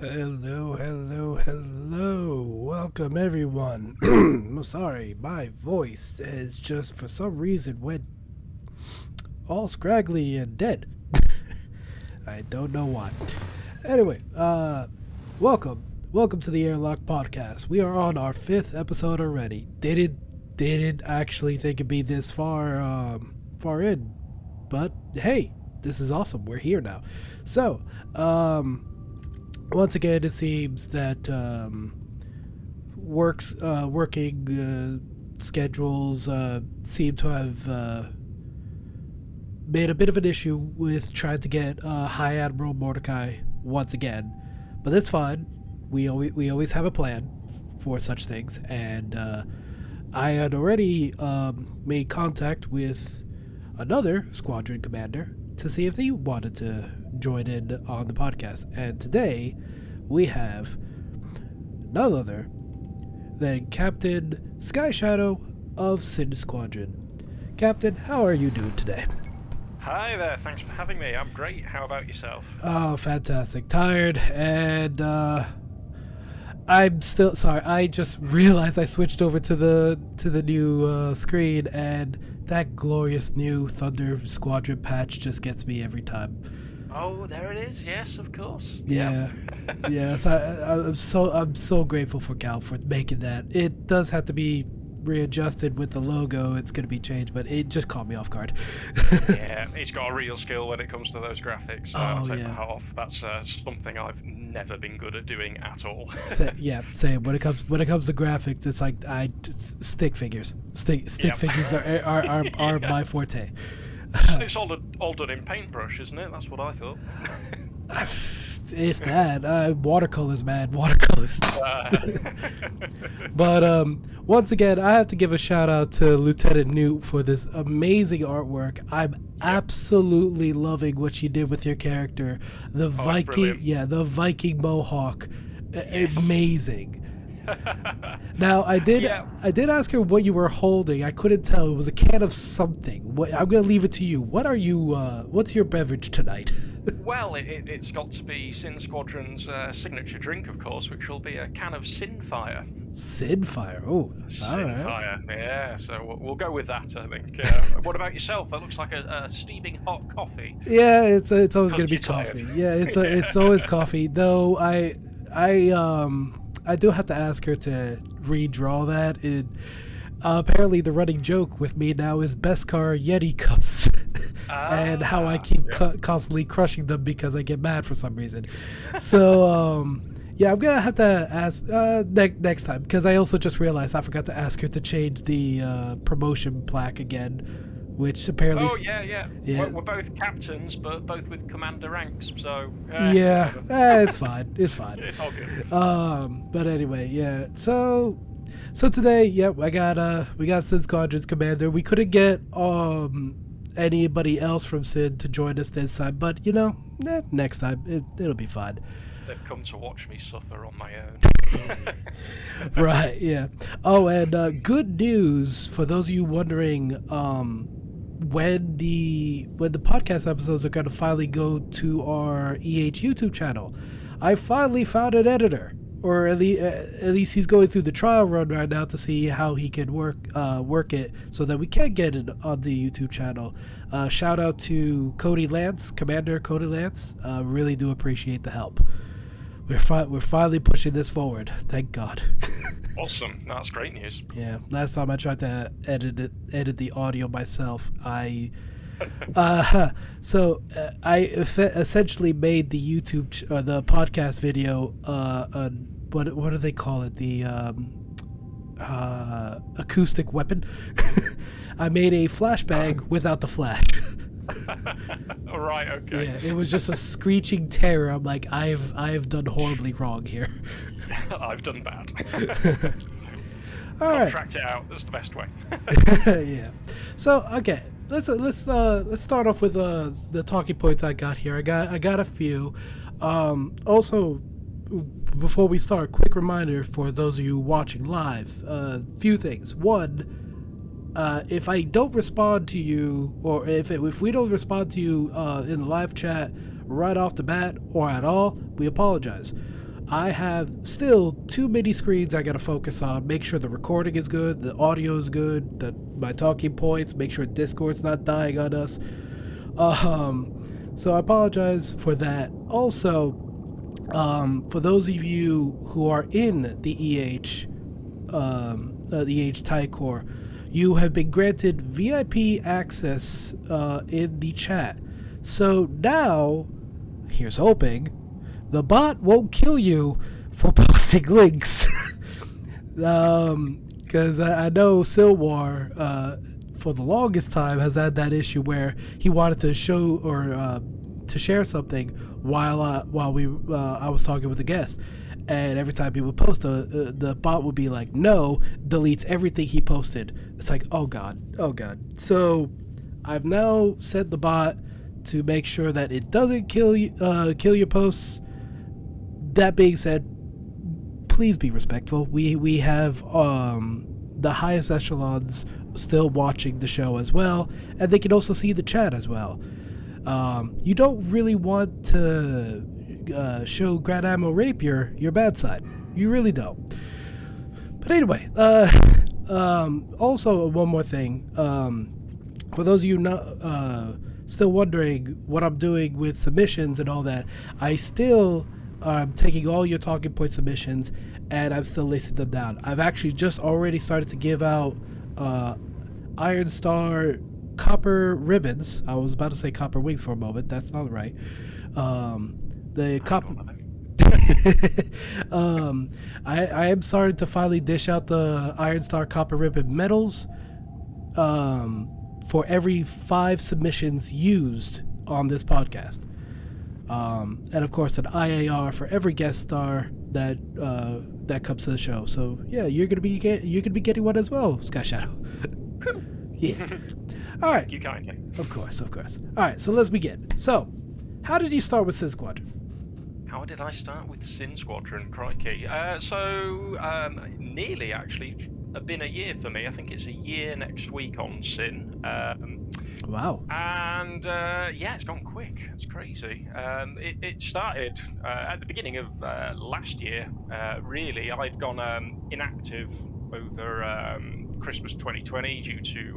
Hello, hello, hello. Welcome, everyone. I'm sorry, my voice is just for some reason went all scraggly and dead. I don't know why. Anyway, welcome. Welcome to the Airlock Podcast. We are on our 5th episode already. Didn't actually think it'd be this far in. But hey, this is awesome. We're here now. So, once again, it seems that working schedules seem to have made a bit of an issue with trying to get High Admiral Mordecai once again. But that's fine. We always have a plan for such things, and I had already made contact with another squadron commander to see if they wanted to join in on the podcast. And today we have none other than Captain SkyShadow of Sin Squadron. Captain, how are you doing today? Hi there, thanks for having me. I'm great. How about yourself? Oh, fantastic. Tired, and I'm still sorry. I just realized I switched over to the new screen, and that glorious new Thunder Squadron patch just gets me every time. Oh, there it is. Yes, of course. Yeah, yes. I'm so grateful for Cal for making that. It does have to be readjusted with the logo. It's going to be changed, but it just caught me off guard. Yeah, he's got a real skill when it comes to those graphics. I'll take my hat off. That's something I've never been good at doing at all. Same. When it comes to graphics, it's like stick figures. Stick figures are my forte. It's all done in paintbrush, isn't it? That's what I thought. If that, watercolors, man, watercolors. But once again, I have to give a shout out to Lieutenant Newt for this amazing artwork. I'm absolutely loving what she did with your character, the Viking mohawk. Yes. Amazing. Now I did ask her what you were holding. I couldn't tell. It was a can of something. I'm gonna leave it to you. What are you? What's your beverage tonight? Well, it's got to be Sin Squadron's signature drink, of course, which will be a can of Sinfire. Sinfire. Oh, Sinfire. Right. Yeah. So we'll go with that, I think. What about yourself? That looks like a steaming hot coffee. Yeah, it's always gonna be coffee. Yeah, it's always coffee. Though I do have to ask her to redraw that. Apparently, the running joke with me now is Beskar Yeti cups, and how I keep constantly crushing them because I get mad for some reason. So, I'm gonna have to ask next time, because I also just realized I forgot to ask her to change the promotion plaque again. Which apparently... Oh, yeah. We're both captains, but both with commander ranks, so... it's fine. It's fine. It's all good. But anyway, yeah. So today, we got Sin Squadron Commander. We couldn't get anybody else from Sin to join us this time, but, next time, it'll be fine. They've come to watch me suffer on my own. Right, yeah. Oh, and good news for those of you wondering... when the podcast episodes are going to finally go to our EH YouTube channel, I finally found an editor, or at least he's going through the trial run right now to see how he can work it so that we can get it on the YouTube channel. Shout out to Cody Lance, Commander Cody Lance. Really do appreciate the help. We're finally pushing this forward. Thank God. Awesome. That's great news. Yeah. Last time I tried to edit the audio myself, I essentially made the YouTube the podcast video what do they call it, the acoustic weapon. I made a flashbang without the flash. Right, okay. Yeah, it was just a screeching terror. I'm like, I've done horribly wrong here. I've done bad. All right. Contract it out. That's the best way. Yeah. So okay, let's start off with the talking points I got here. I got a few. Also, before we start, quick reminder for those of you watching live. Few things. One. If I don't respond to you, or if we don't respond to you in the live chat right off the bat or at all, we apologize. I have still too many screens I gotta focus on. Make sure the recording is good, the audio is good, my talking points, make sure Discord's not dying on us. So I apologize for that. Also, for those of you who are in the EH Thai Corps, you have been granted VIP access in the chat. So now, here's hoping, the bot won't kill you for posting links. Because I know Silwar, for the longest time, has had that issue where he wanted to show or to share something while I was talking with a guest. And every time he would post, the bot would be like, no, deletes everything he posted. It's like, oh God. So I've now set the bot to make sure that it doesn't kill your posts. That being said, please be respectful. We have the highest echelons still watching the show as well, and they can also see the chat as well. You don't really want to show Grand Admiral Rapier your bad side. You really don't. But anyway, also one more thing. For those of you not still wondering what I'm doing with submissions and all that, I still am taking all your talking point submissions and I'm still listing them down. I've actually just already started to give out Iron Star copper ribbons. I was about to say copper wings for a moment. That's not right. The copper. I am starting to finally dish out the Iron Star copper ribbon medals for every 5 submissions used on this podcast, and of course an IAR for every guest star that comes to the show. So yeah, you're gonna be getting one as well, SkyShadow. Yeah. All right. You kindly. Of course. All right. So let's begin. So, how did you start with Sin Squadron? How did I start with Sin Squadron? Crikey. Nearly actually been a year for me. I think it's a year next week on Sin. Wow. And it's gone quick. It's crazy. It started at the beginning of last year. Really, I'd gone inactive over Christmas 2020 due to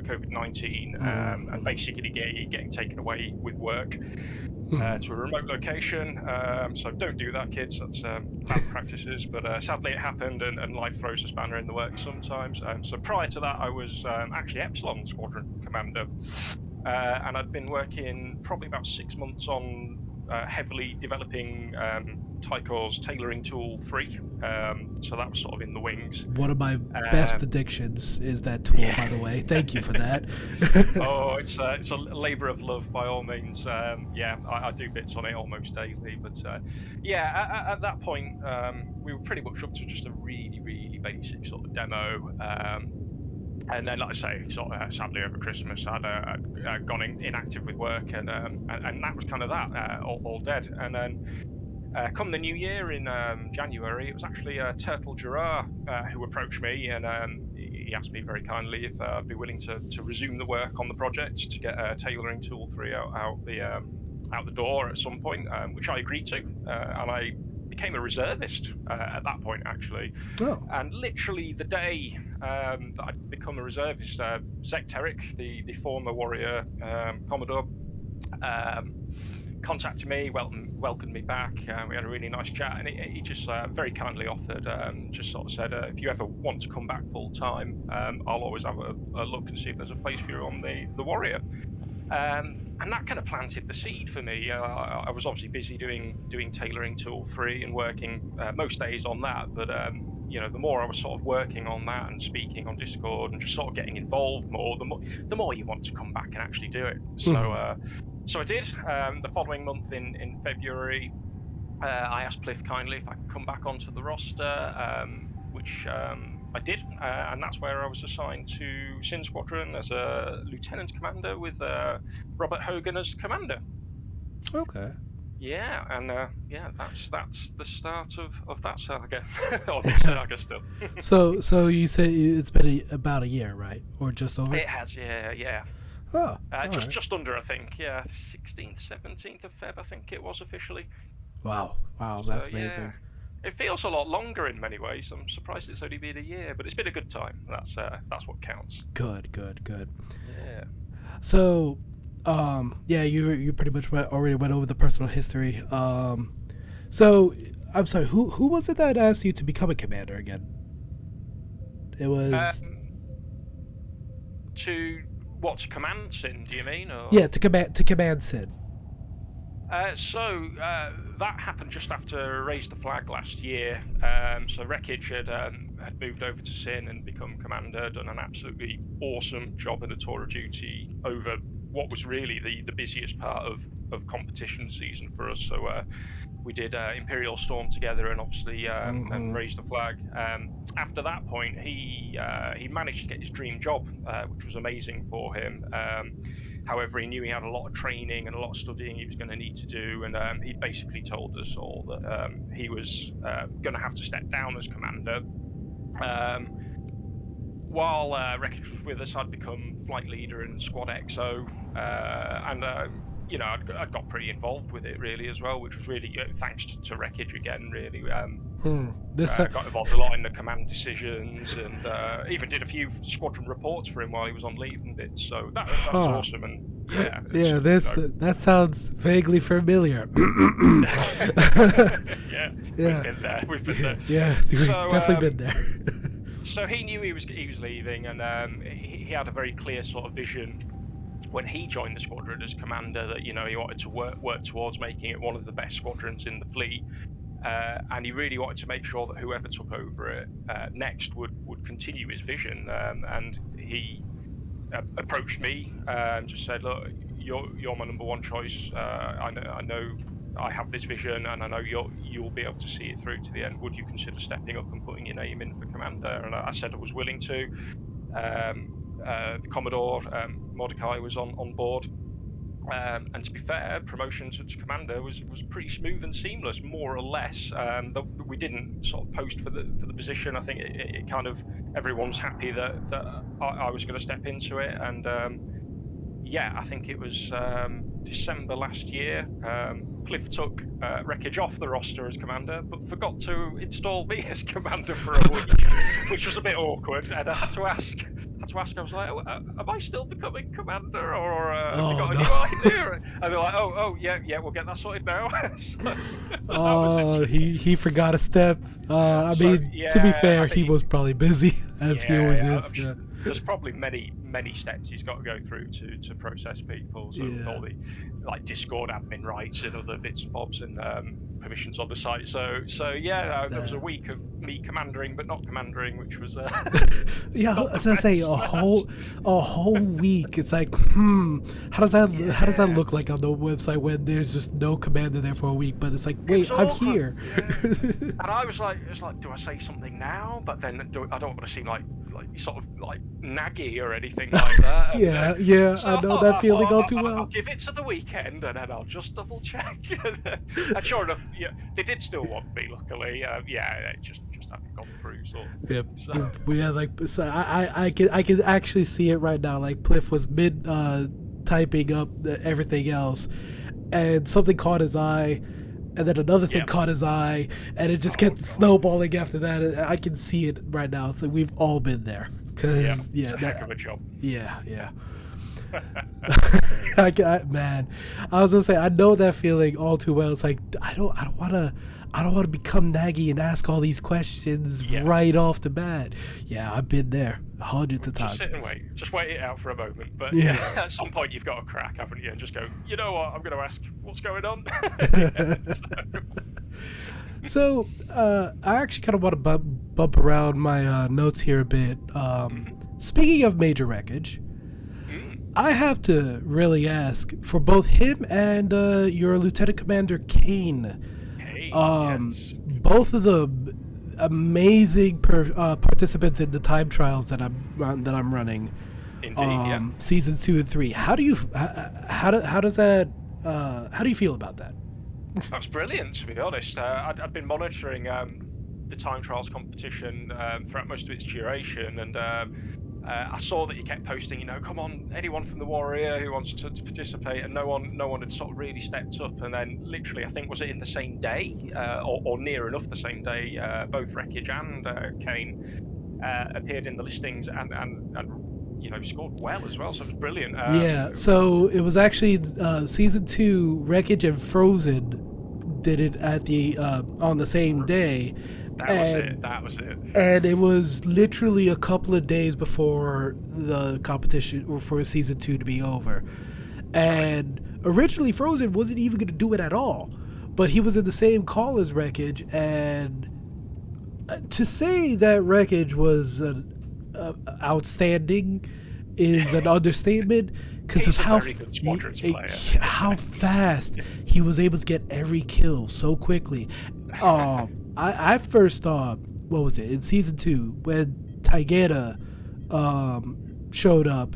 COVID-19 and basically getting taken away with work to a remote location. So don't do that, kids. That's bad practices. But sadly it happened, and life throws a spanner in the works sometimes. So prior to that, I was actually Epsilon Squadron Commander. And I'd been working probably about 6 months on heavily developing Tycor's Tailoring Tool 3. So that was sort of in the wings. One of my best addictions is that tool, by the way. Thank you for that. Oh, it's a labour of love by all means. I do bits on it almost daily. But at that point, we were pretty much up to just a really, really basic sort of demo. And then, like I say, sort of, sadly over Christmas, I'd gone inactive with work, and that was kind of that, all dead. And then, come the new year in January, it was actually Turtle Gerard who approached me, and he asked me very kindly if I'd be willing to resume the work on the project to get Tailoring Tool 3 out the door at some point, which I agreed to, and I became a reservist at that point, actually. Oh. And literally the day that I'd become a reservist, Zek Terrick, the former warrior Commodore, contacted me, welcomed me back. We had a really nice chat, and he just very kindly offered, just sort of said, if you ever want to come back full time, I'll always have a look and see if there's a place for you on the warrior. And that kind of planted the seed for me. I was obviously busy doing Tailoring Tool 3 and working most days on that, but the more I was sort of working on that and speaking on Discord and just sort of getting involved more, the more you want to come back and actually do it. So I did. The following month in February, I asked Pliff kindly if I could come back onto the roster, which I did, and that's where I was assigned to Sin Squadron as a lieutenant commander with Robert Hogan as commander. Okay. Yeah, and that's the start of that saga, or this saga still. So you say it's been about a year, right, or just over? It has, yeah. Oh, just under, I think. Yeah, 16th, 17th of Feb, I think it was officially. Wow, that's amazing. It feels a lot longer in many ways. I'm surprised it's only been a year, but it's been a good time. That's what counts. Good. Yeah. So, yeah, you pretty much already went over the personal history. So I'm sorry, who was it that asked you to become a commander again? It was to command Sin? Do you mean? Or? Yeah, to command Sin. So that happened just after Raise the Flag last year. So Wreckage had moved over to Sin and become commander, done an absolutely awesome job in the tour of duty over what was really the busiest part of competition season for us. So we did Imperial Storm together, and obviously and Raise the Flag. After that point, he managed to get his dream job, which was amazing for him. However, he knew he had a lot of training and a lot of studying he was going to need to do, and he basically told us all that he was going to have to step down as commander. While Wreckage was with us, I'd become flight leader in Squad XO, and you know, I'd got pretty involved with it really as well, which was really thanks to Wreckage again, really. Got involved a lot in the command decisions, and even did a few squadron reports for him while he was on leave and bits. So that was awesome, and yeah. That sounds vaguely familiar. yeah, we've been there. Yeah, we've definitely been there. So he knew he was leaving, and he had a very clear sort of vision when he joined the squadron as commander that, you know, he wanted to work towards making it one of the best squadrons in the fleet, and he really wanted to make sure that whoever took over it next would continue his vision. And he approached me and just said, "Look, you're my number one choice. I know I have this vision, and I know you'll be able to see it through to the end. Would you consider stepping up and putting your name in for commander?" And I said I was willing to. The Commodore Mordecai was on board, and to be fair, promotion to commander was pretty smooth and seamless, more or less. We didn't sort of post for the position. I think it kind of, everyone was happy that I was going to step into it, and yeah, I think it was December last year. Cliff took Wreckage off the roster as commander, but forgot to install me as commander for a week, which was a bit awkward. And I had to ask. I was like, "Am I still becoming commander, or have you got a new idea?" And they're like, "Oh, yeah, we'll get that sorted now." So, he forgot a step. I mean, to be fair, he was probably busy as he always is. Yeah. There's probably many steps he's got to go through to process people, so all the like Discord admin rights and other bits and bobs and permissions on the site. So there was a week of me commandering but not commandering, which was yeah, I was gonna say a whole week. It's like, how does that look like on the website when there's just no commander there for a week? But it's like, wait, I'm here. Yeah. And I was like, do I say something now? But then I don't want to seem like sort of like naggy or anything like that. And, so I know that feeling all too well. I'll give it to the weekend, and then I'll just double check. And sure enough, yeah, they did still want me. Luckily, it just hadn't gone through. Sort of. Yep. So. Yeah, like so I can actually see it right now. Like Pliff was mid typing up everything else, and something caught his eye. And then another thing caught his eye, and it just kept snowballing after that. I can see it right now. So we've all been there. Cause heck of a job. Yeah. Man, I was gonna say, I know that feeling all too well. It's like I don't want to become naggy and ask all these questions right off the bat. Yeah, I've been there hundreds of times. Just sit and wait. Just wait it out for a moment. But at some point you've got to crack, haven't you? And just go, you know what? I'm going to ask what's going on. So I actually kind of want to bump around my notes here a bit. Speaking of Major Wreckage, I have to really ask for both him and your Lieutenant Commander Kane. Both of the amazing participants in the time trials that I'm running. Indeed, seasons 2 and 3. How do you feel about that? That's brilliant, to be honest. I'd been monitoring the time trials competition throughout most of its duration, and I saw that you kept posting, come on, anyone from the Warrior who wants to participate, and no one had sort of really stepped up. And then literally, I think, was it in the same day, or near enough the same day, both Wreckage and Kane appeared in the listings and scored well as well, so it was brilliant. Yeah, so it was actually season 2, Wreckage and Frozen did it at the on the same day. That was it. And it was literally a couple of days before the competition, or for season 2 to be over. And originally Frozen wasn't even going to do it at all, but he was in the same call as Wreckage. And to say that Wreckage was outstanding is an understatement, because of how fast he was able to get every kill so quickly. I first thought, what was it, in season 2, when Taigeta showed up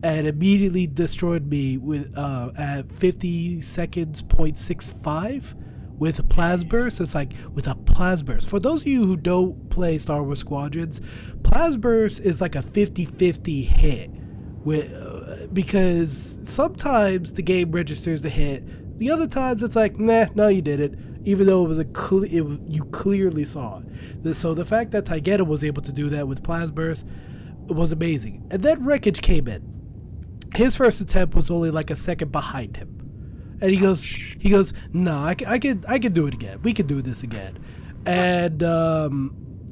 and immediately destroyed me with at 50 seconds, 0.65 with a Plasburst. It's like, with a Plasburst. For those of you who don't play Star Wars Squadrons, Plasburst is like a 50-50 hit. Because sometimes the game registers the hit. The other times it's like, nah, no, you didn't. Even though it was you clearly saw it. So the fact that Taigeta was able to do that with Plasburst was amazing. And then Wreckage came in. His first attempt was only like a second behind him. And he goes, no, I can do it again. We can do this again. And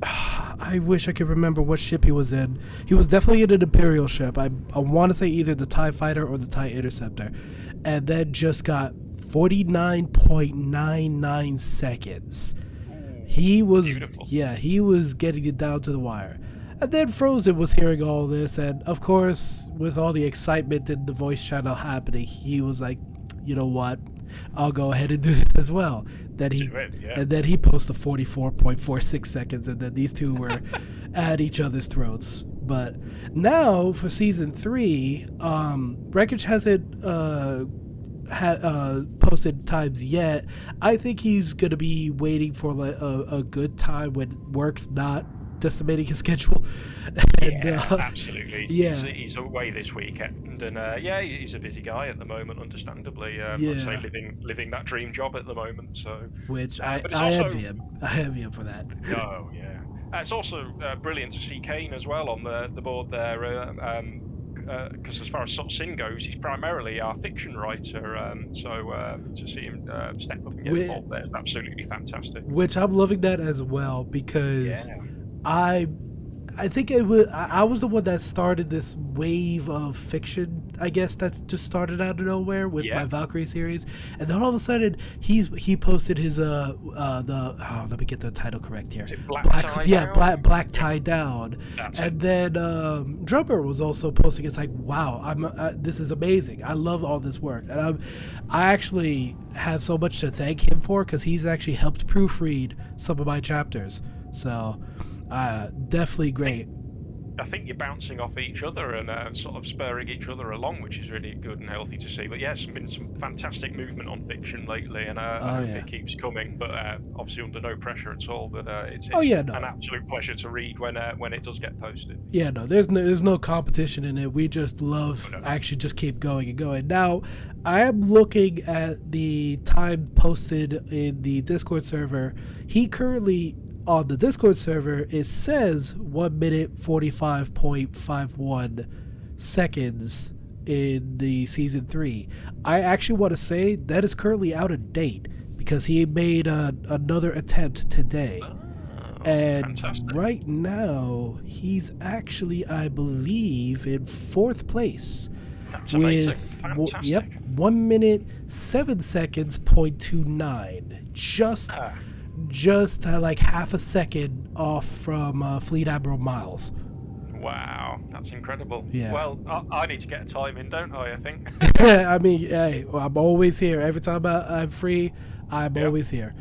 I wish I could remember what ship he was in. He was definitely in an Imperial ship. I want to say either the TIE Fighter or the TIE Interceptor. And then just got 49.99 seconds. He was beautiful. Yeah, he was getting it down to the wire. And then Frozen was hearing all this, and of course, with all the excitement in the voice channel happening, he was like, you know what, I'll go ahead and do this as well. And then he posted 44.46 seconds, and then these two were at each other's throats. But now for season 3, Wreckage hasn't posted times yet. I think he's gonna be waiting for like a good time when work's not decimating his schedule. And, absolutely. Yeah, he's away this weekend, and he's a busy guy at the moment, understandably. I'd say living that dream job at the moment. So, which I envy him. I envy him for that. Oh yeah, it's also brilliant to see Kane as well on the board there. Because as far as sort of Sin goes, he's primarily our fiction writer, so to see him step up and get involved there is absolutely fantastic. Which I'm loving that as well, because I think I was the one that started this wave of fiction, I guess, that just started out of nowhere with my Valkyrie series, and then all of a sudden he posted his let me get the title correct here. Black Tie Down. And then Drummer was also posting. It's like, wow, this is amazing. I love all this work, and I actually have so much to thank him for, because he's actually helped proofread some of my chapters. So. Definitely great. I think you're bouncing off each other and sort of spurring each other along, which is really good and healthy to see. But yeah, there's been some fantastic movement on fiction lately, and I hope it keeps coming. But obviously under no pressure at all. But it's an absolute pleasure to read when it does get posted. Yeah, no, there's no competition in it. We just love actually just keep going and going. Now, I am looking at the time posted in the Discord server. He currently. On the Discord server, it says 1 minute 45.51 seconds in the season 3. I actually want to say that is currently out of date, because he made another attempt today. And fantastic. Right now, he's actually, I believe, in 4th place. That's amazing. Fantastic. 1 minute 7 seconds, 0.29. Just like half a second off from Fleet Admiral Miles. Wow, that's incredible. Yeah. Well, I need to get a time in, don't I think? I mean, hey, I'm always here. Every time I'm free, I'm always here.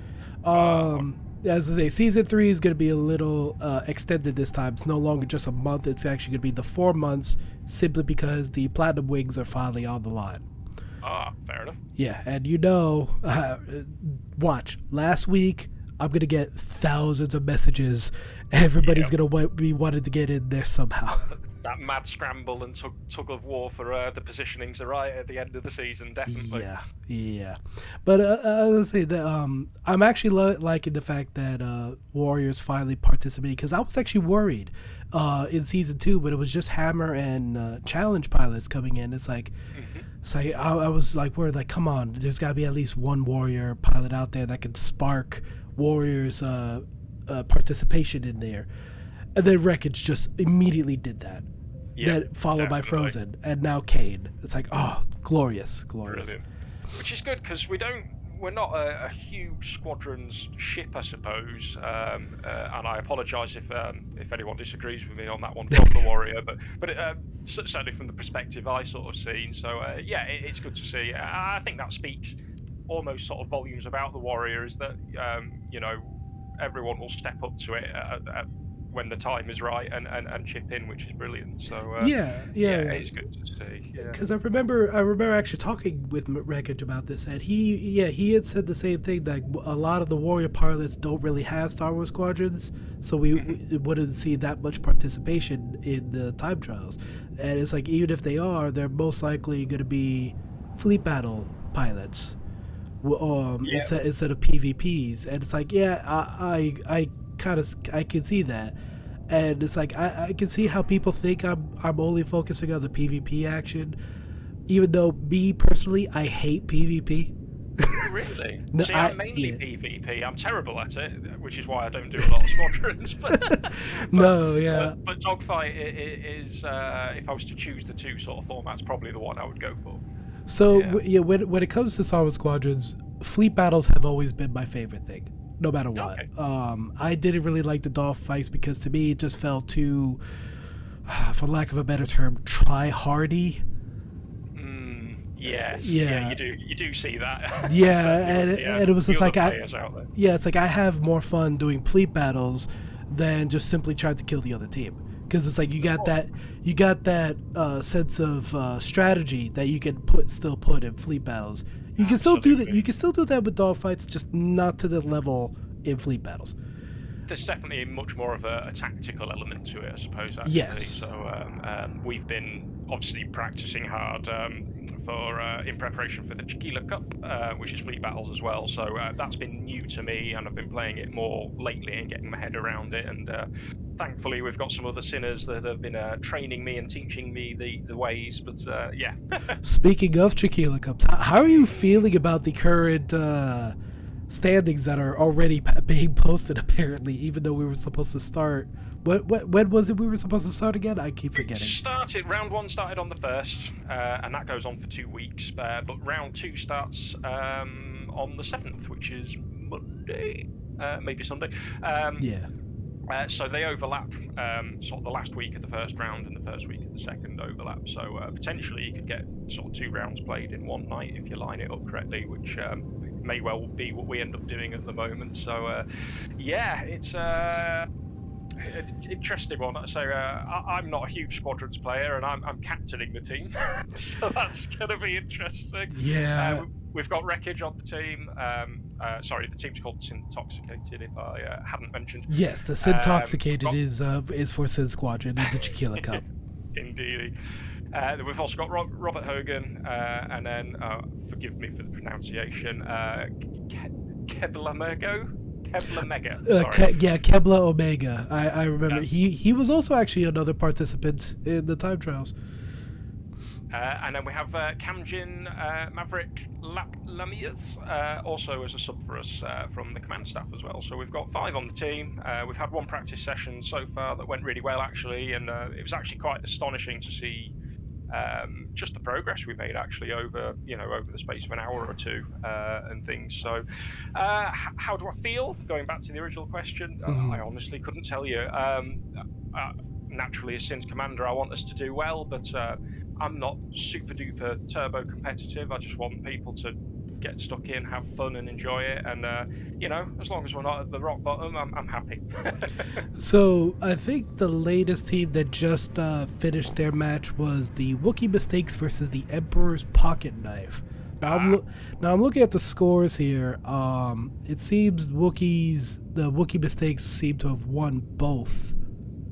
As I say, season 3 is going to be a little extended this time. It's no longer just a month. It's actually going to be the 4 months, simply because the Platinum Wings are finally on the line. Fair enough. Yeah, and watch. Last week, I'm going to get thousands of messages. Everybody's going to be wanting to get in there somehow. that mad scramble and tug of war for the positionings are right at the end of the season, definitely. Yeah. But I was say that I'm actually liking the fact that Warriors finally participated, because I was actually worried in season 2, but it was just Hammer and Challenge pilots coming in. It's like, I was like worried, like, come on, there's got to be at least one Warrior pilot out there that can spark Warriors participation in there. And then Wreckage just immediately did that. Yeah, then followed by definitely. Frozen, and now Kane. It's like, oh, glorious. Brilliant. Which is good, because we're not a huge squadrons ship, I suppose. And I apologise if anyone disagrees with me on that one from the Warrior, but certainly from the perspective I sort of seen. So yeah, it's good to see. I think that speaks almost sort of volumes about the Warrior, is that everyone will step up to it when the time is right and chip in, which is brilliant. So yeah, it's good to see. Because I remember actually talking with Wreckage about this, and he had said the same thing, that a lot of the Warrior pilots don't really have Star Wars squadrons, so we wouldn't see that much participation in the time trials. And it's like, even if they are, they're most likely going to be fleet battle pilots, instead of PvPs. And it's like, I can see that, and it's like I can see how people think I'm only focusing on the PvP action, even though me personally, I hate PvP. Really? No, see, I'm mainly PvP. I'm terrible at it, which is why I don't do a lot of squadrons. But dogfight is, if I was to choose the two sort of formats, probably the one I would go for. So when it comes to Star Wars squadrons, fleet battles have always been my favorite thing, no matter what. Okay. I didn't really like the Dolph fights, because to me it just felt too, for lack of a better term, try-hardy. Yes. Yeah, you do see that. Yeah, So, and it was just like it's like I have more fun doing fleet battles than just simply trying to kill the other team, because it's like you got that sense of strategy that you can still put in fleet battles. You can still do that. You can still do that with dogfights, just not to the level in fleet battles. There's definitely much more of a tactical element to it, I suppose. Actually. Yes. So we've been obviously practicing hard in preparation for the Chalquilla Cup, which is fleet battles as well. So that's been new to me, and I've been playing it more lately and getting my head around it. And thankfully, we've got some other sinners that have been training me and teaching me the ways. But yeah. Speaking of Chalquilla Cups, how are you feeling about the current standings that are already being posted, apparently, even though we were supposed to start? When was it we were supposed to start again? I keep forgetting. Round 1 started on the 1st, and that goes on for 2 weeks. But round 2 starts on the 7th, which is Monday, maybe Sunday. So they overlap, sort of the last week of the first round and the first week of the second overlap. So potentially you could get sort of 2 rounds played in one night if you line it up correctly, which may well be what we end up doing at the moment. So it's an interesting one. So I'm not a huge squadrons player, and I'm captaining the team, so that's going to be interesting. Yeah. We've got Wreckage on the team. Sorry, the team's called Sintoxicated, if I hadn't mentioned. Yes, the Sintoxicated is for Sin Squadron in the Chalquilla Cup. Indeed. We've also got Robert Hogan, and then, forgive me for the pronunciation, Kebla Mega. Kebla Omega. I remember. He was also actually another participant in the time trials. And then we have Kamjin Maverick Lamias, also as a sub for us from the command staff as well. So we've got 5 on the team. We've had 1 practice session so far that went really well, actually, and it was actually quite astonishing to see just the progress we made actually over the space of an hour or 2 and things. So how do I feel? Going back to the original question, I honestly couldn't tell you. Naturally, as Sin's commander, I want us to do well, but I'm not super duper turbo competitive. I just want people to get stuck in, have fun, and enjoy it. And as long as we're not at the rock bottom, I'm happy. So I think the latest team that just finished their match was the Wookiee Mistakes versus the Emperor's Pocket Knife. Now I'm looking at the scores here. It seems the Wookiee Mistakes seem to have won both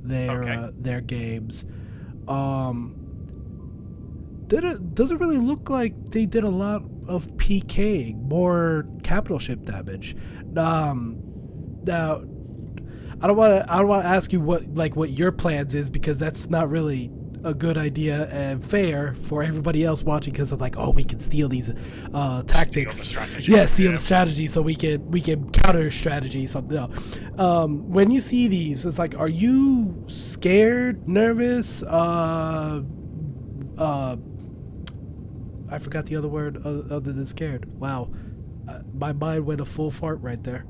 their games. Doesn't really look like they did a lot of PK, more capital ship damage. Now, I don't want to ask you what your plans is, because that's not really a good idea and fair for everybody else watching, because of like, oh, we can steal these tactics. Steal the strategy, so we can counter strategy something else. When you see these, it's like, are you scared, nervous? I forgot the other word other than scared. Wow, my mind went a full fart right there.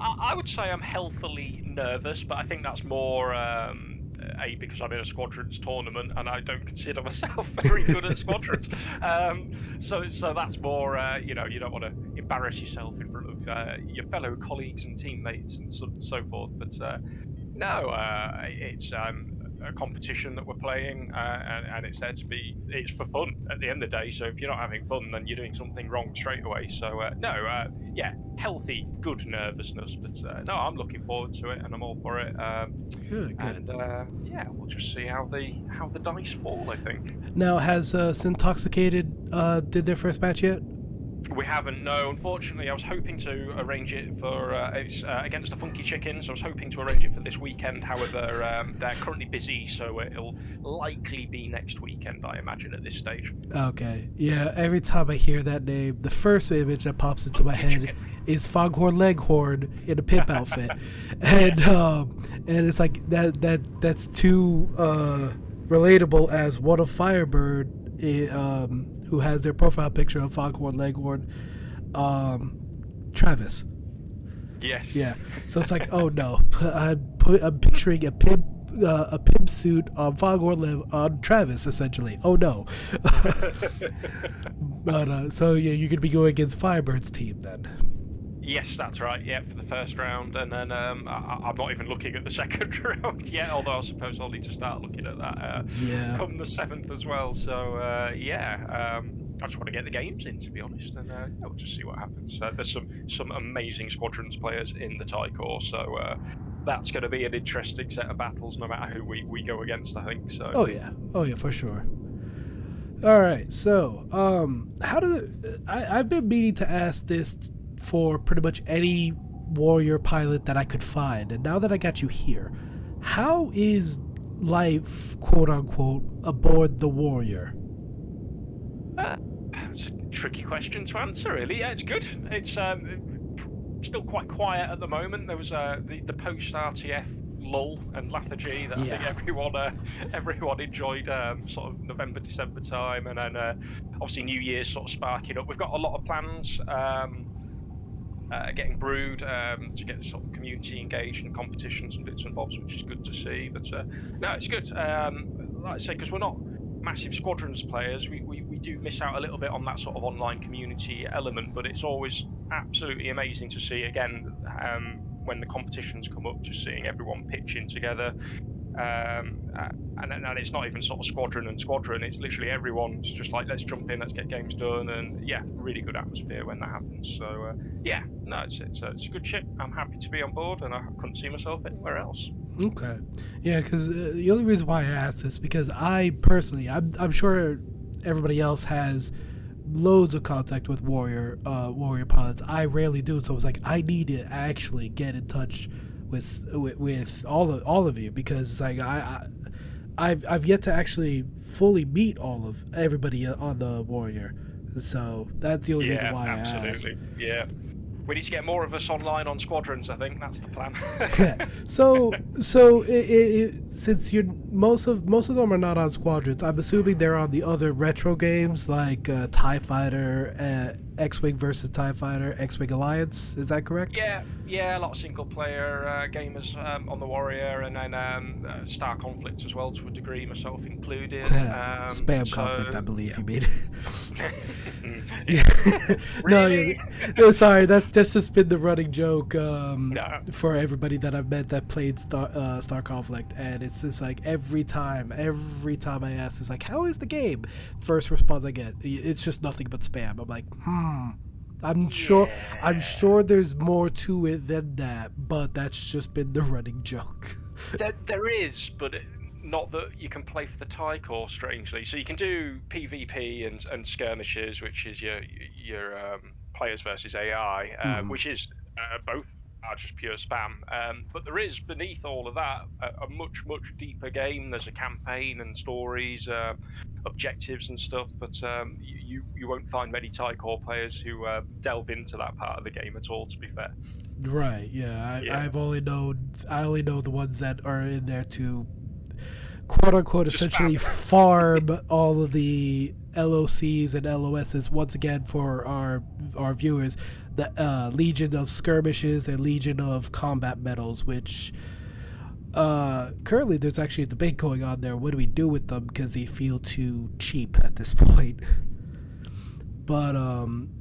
I would say I'm healthily nervous, but I think that's more because I'm in a squadrons tournament and I don't consider myself very good at squadrons. So that's more, you don't want to embarrass yourself in front of your fellow colleagues and teammates and so forth. But it's a competition that we're playing, and it's there to be. It's for fun at the end of the day. So if you're not having fun, then you're doing something wrong straight away. So healthy, good nervousness. But no, I'm looking forward to it, and I'm all for it. Good. And we'll just see how the dice fall, I think. Now, has Sintoxicated did their first match yet? We haven't, no. Unfortunately, I was hoping to arrange it for it's against the Funky Chickens. I was hoping to arrange it for this weekend. However, they're currently busy, so it'll likely be next weekend, I imagine, at this stage. Okay. Yeah, every time I hear that name, the first image that pops into my head is Foghorn Leghorn in a pimp outfit. And it's like that's too relatable as one of Firebird, who has their profile picture of Foghorn Leghorn, Travis. Yes. Yeah. So it's like, oh no, I'm picturing a pimp suit on Foghorn on Travis, essentially. Oh no. But so yeah, you're gonna be going against Firebird's team then. Yes, that's right. Yeah, for the first round, and then I'm not even looking at the second round yet. Although I suppose I'll need to start looking at that come the 7th as well. So I just want to get the games in, to be honest, and we'll just see what happens. There's some amazing squadrons players in the Thai Corps, so that's going to be an interesting set of battles, no matter who we go against, I think. So. Oh yeah, for sure. All right, so I've been meaning to ask this for pretty much any warrior pilot that I could find, and now that I got you here, how is life, quote unquote, aboard the warrior? It's a tricky question to answer, really. Yeah, it's good. It's still quite quiet at the moment. There was the post RTF lull and lethargy that I think everyone enjoyed, sort of November, December time, and then obviously New Year's sort of sparking up. We've got a lot of plans getting brewed to get the sort of community engaged in competitions and bits and bobs, which is good to see. But no, it's good. Like I say, because we're not massive squadrons players, we do miss out a little bit on that sort of online community element, but it's always absolutely amazing to see again when the competitions come up, just seeing everyone pitching together, and it's not even sort of squadron, it's literally everyone's just like, let's jump in, let's get games done, and yeah, really good atmosphere when that happens. So it's a good ship. I'm happy to be on board, and I couldn't see myself anywhere else. Okay. Yeah, because the only reason why I asked this, because I personally, I'm sure everybody else has loads of contact with warrior pilots. I rarely do, so it's like I need to actually get in touch with all of you, because like I've yet to actually fully meet everybody on the warrior. So that's the only reason why I asked. Absolutely. Yeah. We need to get more of us online on squadrons. I think that's the plan. So since most of them are not on squadrons, I'm assuming they're on the other retro games like TIE Fighter, X-Wing versus TIE Fighter, X-Wing Alliance. Is that correct? Yeah, a lot of single player gamers on the Warrior, and then Star Conflict as well to a degree, myself included. Spam Conflict, I believe you mean. Really? No, sorry, that's just been the running joke for everybody that I've met that played Star Conflict, and it's just like every time I ask, it's like, how is the game? First response I get, it's just nothing but spam. I'm like, I'm sure there's more to it than that, but that's just been the running joke. There is, but not that you can play for the Thai core, strangely. So you can do PvP and skirmishes, which is your players versus AI, which is both are just pure spam. But there is, beneath all of that, a much, much deeper game. There's a campaign and stories, objectives and stuff, but you won't find many Thai core players who delve into that part of the game at all, to be fair. Right, yeah. I only know the ones that are in there to quote unquote Just essentially farm all of the LOCs and LOSs once again for our viewers. The Legion of Skirmishes and Legion of Combat Medals, which currently there's actually a debate going on there. What do we do with them? Because they feel too cheap at this point. But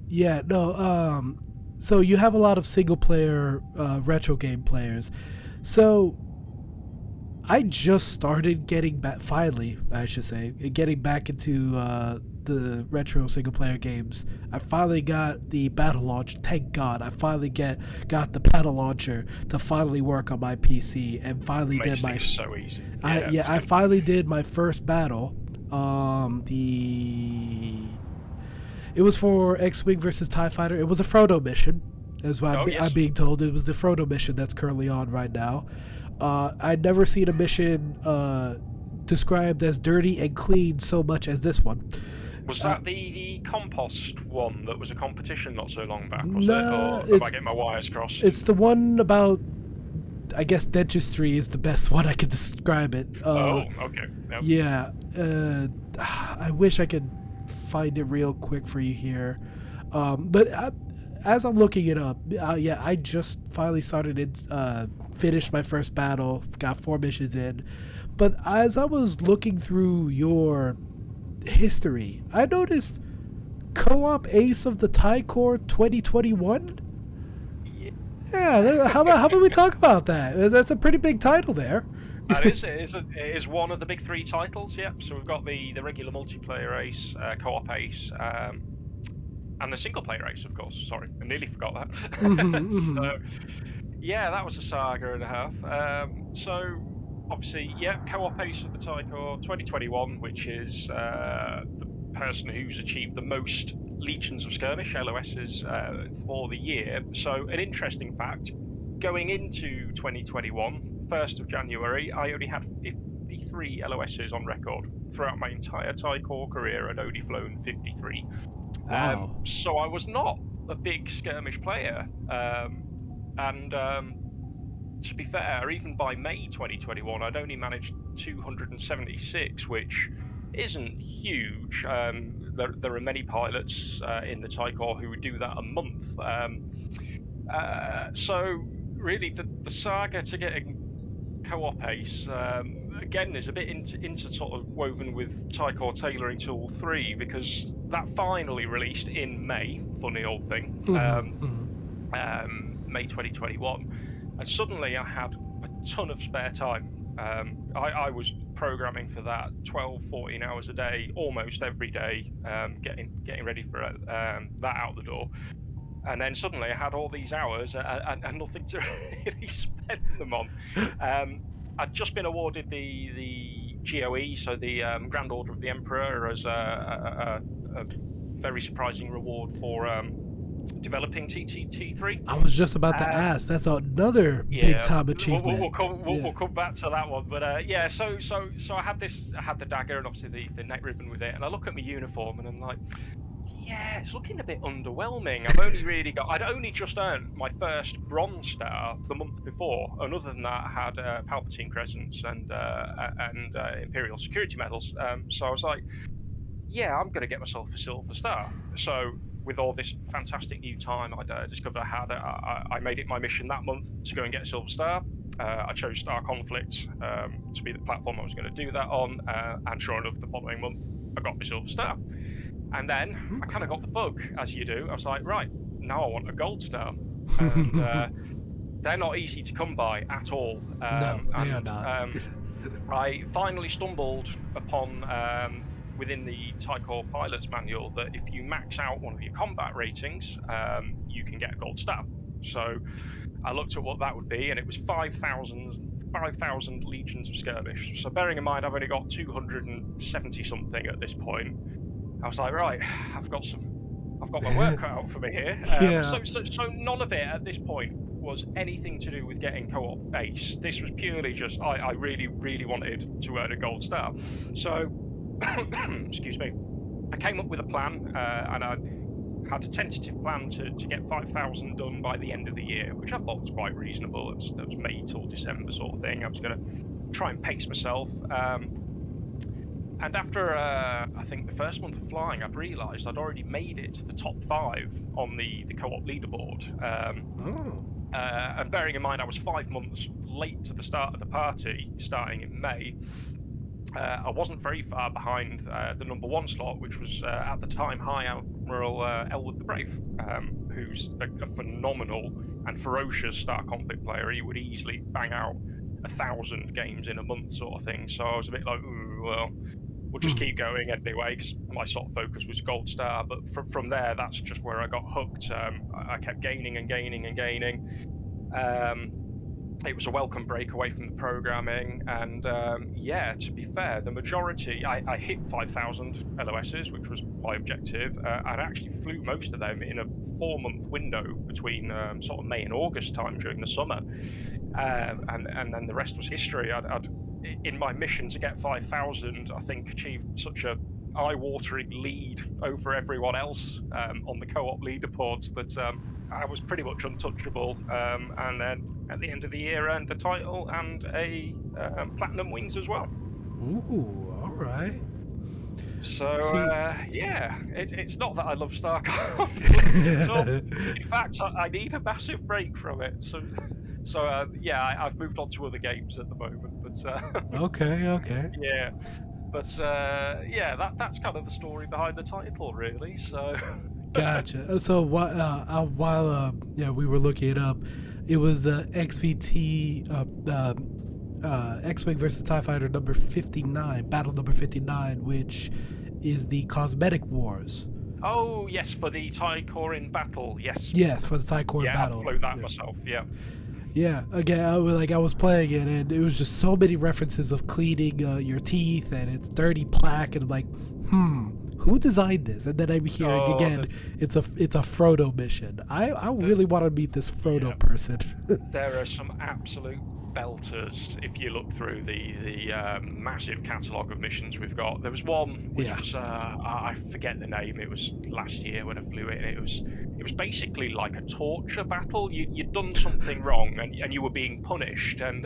yeah, no. So you have a lot of single player retro game players. So I just started getting back, finally, I should say, getting back into the retro single player games. I finally got the battle launcher. Thank God, I finally got the battle launcher to finally work on my PC, and finally Makes did my. things so easy. I finally did my first battle. It was for X-Wing versus TIE Fighter. It was a Frodo mission, as what I'm being told. It was the Frodo mission that's currently on right now. I'd never seen a mission described as dirty and clean so much as this one. Was that the compost one that was a competition not so long back, was it? Or am I getting my wires crossed? It's the one about, I guess, dentistry is the best one I could describe it. Okay. Yep. Yeah. I wish I could find it real quick for you here. But as I'm looking it up, I just finally finished my first battle, got 4 missions in. But as I was looking through your history, I noticed Co-op Ace of the TIE Core 2021. Yeah, how about we talk about that? That's a pretty big title there. That is, it is one of the big 3 titles, yeah. So we've got the regular multiplayer Ace, Co-op Ace, and the single player Ace, of course. Sorry, I nearly forgot that. So, yeah, that was a saga and a half. So, obviously, yeah, Co-op Ace of the TIE Core 2021, which is the person who's achieved the most Legions of Skirmish, LOSs, for the year. So, an interesting fact, going into 2021, 1st of January, I only had 53 LOSs on record. Throughout my entire TIE Core career, I'd only flown 53. Wow. So I was not a big skirmish player. And to be fair, even by May 2021, I'd only managed 276, which isn't huge. There are many pilots in the TIE Core who would do that a month. So really, the saga to get a Co-op Ace, again, is a bit into sort of woven with TIE Core Tailoring Tool 3, because that finally released in May, funny old thing, May 2021, and suddenly I had a ton of spare time. I was programming for that 12, 14 hours a day, almost every day, getting ready for that out the door. And then suddenly I had all these hours and nothing to really spend them on. I'd just been awarded the GOE, so the Grand Order of the Emperor, as a very surprising reward for developing TTT3. I was just about to ask. That's another big time achievement. We'll come back to that one, but so I had the dagger and obviously the neck ribbon with it, and I look at my uniform and I'm like, yeah, it's looking a bit underwhelming. I'd only just earned my first bronze star the month before, and other than that, I had Palpatine Crescents and Imperial Security Medals. So I was like, yeah, I'm going to get myself a silver star. So with all this fantastic new time I'd discovered I had, I made it my mission that month to go and get a silver star. I chose Star Conflict to be the platform I was going to do that on, and sure enough, the following month, I got my silver star. And then I kind of got the bug, as you do. I was like, right, now I want a gold star. And they're not easy to come by at all. No, they are not. I finally stumbled upon, within the TIE Core Pilot's Manual, that if you max out one of your combat ratings, you can get a gold star. So I looked at what that would be, and it was 5,000 5,000 legions of skirmish. So bearing in mind I've only got 270 something at this point, I was like, right, I've got my work cut out for me here. So none of it at this point was anything to do with getting co-op ace. This was purely just I really, really wanted to earn a gold star. So, excuse me, I came up with a plan, and I had a tentative plan to get 5,000 done by the end of the year, which I thought was quite reasonable. It was May till December sort of thing. I was going to try and pace myself. And after, I think, the first month of flying, I'd realised I'd already made it to the top 5 on the co-op leaderboard. And bearing in mind I was 5 months late to the start of the party, starting in May, I wasn't very far behind the number 1 slot, which was, at the time, High Admiral Elwood the Brave, who's a phenomenal and ferocious Star Conflict player. He would easily bang out 1,000 games in a month sort of thing. So I was a bit like, ooh, well, we'll just keep going anyway, because my sort of focus was Gold Star. But from there, that's just where I got hooked. I kept gaining and gaining and gaining. It was a welcome break away from the programming. And yeah, to be fair, the majority, I hit 5,000 LOSs, which was my objective. I actually flew most of them in a 4-month window between sort of May and August time during the summer. And then the rest was history. I'd in my mission to get 5,000, I think achieved such a eye-watering lead over everyone else on the co-op leaderboards that I was pretty much untouchable. And then at the end of the year, earned the title and a platinum wings as well. Ooh, all right. So yeah, it's not that I love Star Conflict. In fact, I need a massive break from it. So yeah, I've moved on to other games at the moment. But okay. Yeah, but yeah, that's kind of the story behind the title, really. So. Gotcha. So while we were looking it up, it was the XVT X-Wing versus TIE Fighter number 59, battle number 59, which is the Cosmetic Wars. Oh yes, for the TIE Corin battle. Yes. Yes, for the TIE Corin battle. Yeah, I flew that myself. Yeah. Yeah, again, I was playing it, and it was just so many references of cleaning your teeth, and it's dirty plaque, and I'm like, who designed this? And then I'm hearing again, it's a Frodo mission. I really want to meet this Frodo person. There are some absolute belters if you look through the massive catalogue of missions we've got. There was one which was I forget the name. It was last year when I flew it, and it was basically like a torture battle. You'd done something wrong and you were being punished, and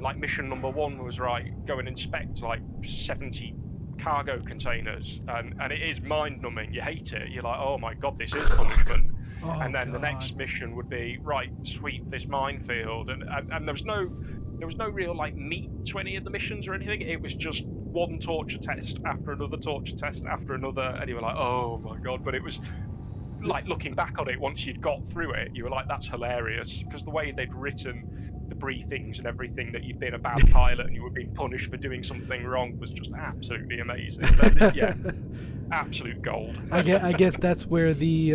like mission number 1 was go and inspect like 70 cargo containers, and it is mind-numbing. You hate it. You're like, oh my god, this is punishment. And then the next mission would be sweep this minefield, and there was no real like meat to any of the missions or anything. It was just one torture test after another torture test after another, and you were like, oh my god. But it was like, looking back on it, once you'd got through it, you were like, that's hilarious, because the way they'd written the briefings and everything, that you'd been a bad pilot and you were being punished for doing something wrong, was just absolutely amazing. But, yeah, absolute gold. I guess that's where the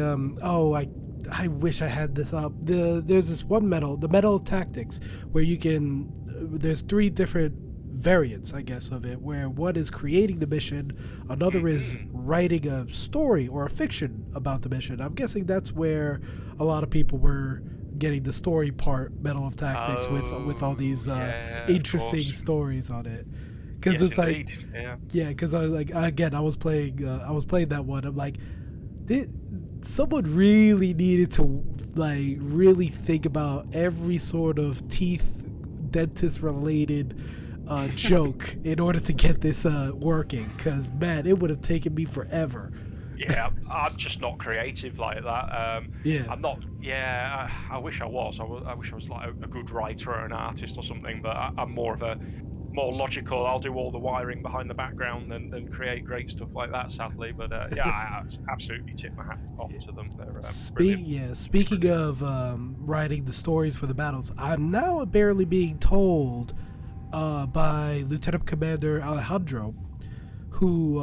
I wish I had this up. There's this one medal, the Medal of Tactics, where you can. There's 3 different variants, I guess, of it, where one is creating the mission, another is writing a story or a fiction about the mission. I'm guessing that's where a lot of people were getting the story part, Medal of Tactics, with all these interesting stories on it. Because it's indeed. because I was like, again, I was playing that one. I'm like, someone really needed to like really think about every sort of teeth dentist related joke in order to get this working, because man, it would have taken me forever. Yeah, I'm just not creative like that. I'm not. Yeah, I wish I was. I wish I was like a good writer or an artist or something. But I'm more of a more logical. I'll do all the wiring behind the background than create great stuff like that. Sadly, but yeah, I absolutely tip my hat off to them. They're Speaking of writing the stories for the battles, I'm now barely being told by Lieutenant Commander Alejandro, who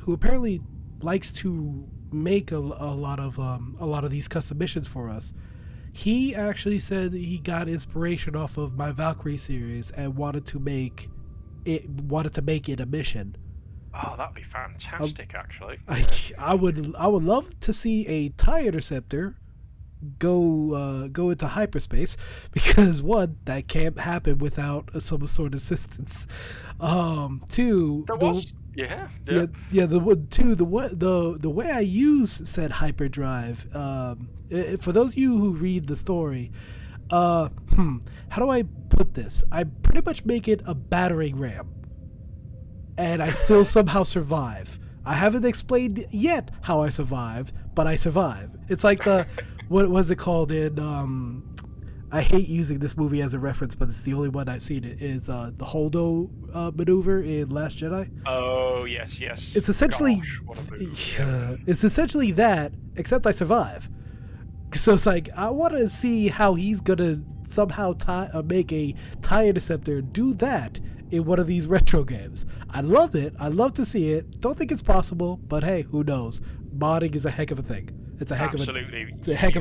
apparently likes to make a lot of these custom missions for us. He actually said he got inspiration off of my Valkyrie series and wanted to make it a mission. Oh, that'd be fantastic, actually. I would love to see a TIE Interceptor go into hyperspace, because one, that can't happen without some sort of assistance. Two, the way I use said hyperdrive. For those of you who read the story, how do I put this? I pretty much make it a battering ram, and I still somehow survive. I haven't explained yet how I survive, but I survive. It's like the what was it called in I hate using this movie as a reference, but it's the only one I've seen. It is the Holdo maneuver in Last Jedi. Oh yes. It's essentially it's essentially that, except I survive. So it's like, I want to see how he's gonna somehow make a TIE Interceptor do that in one of these retro games. I love it. I love to see it. Don't think it's possible, but hey, who knows? Modding is a heck of a thing. It's a heck of a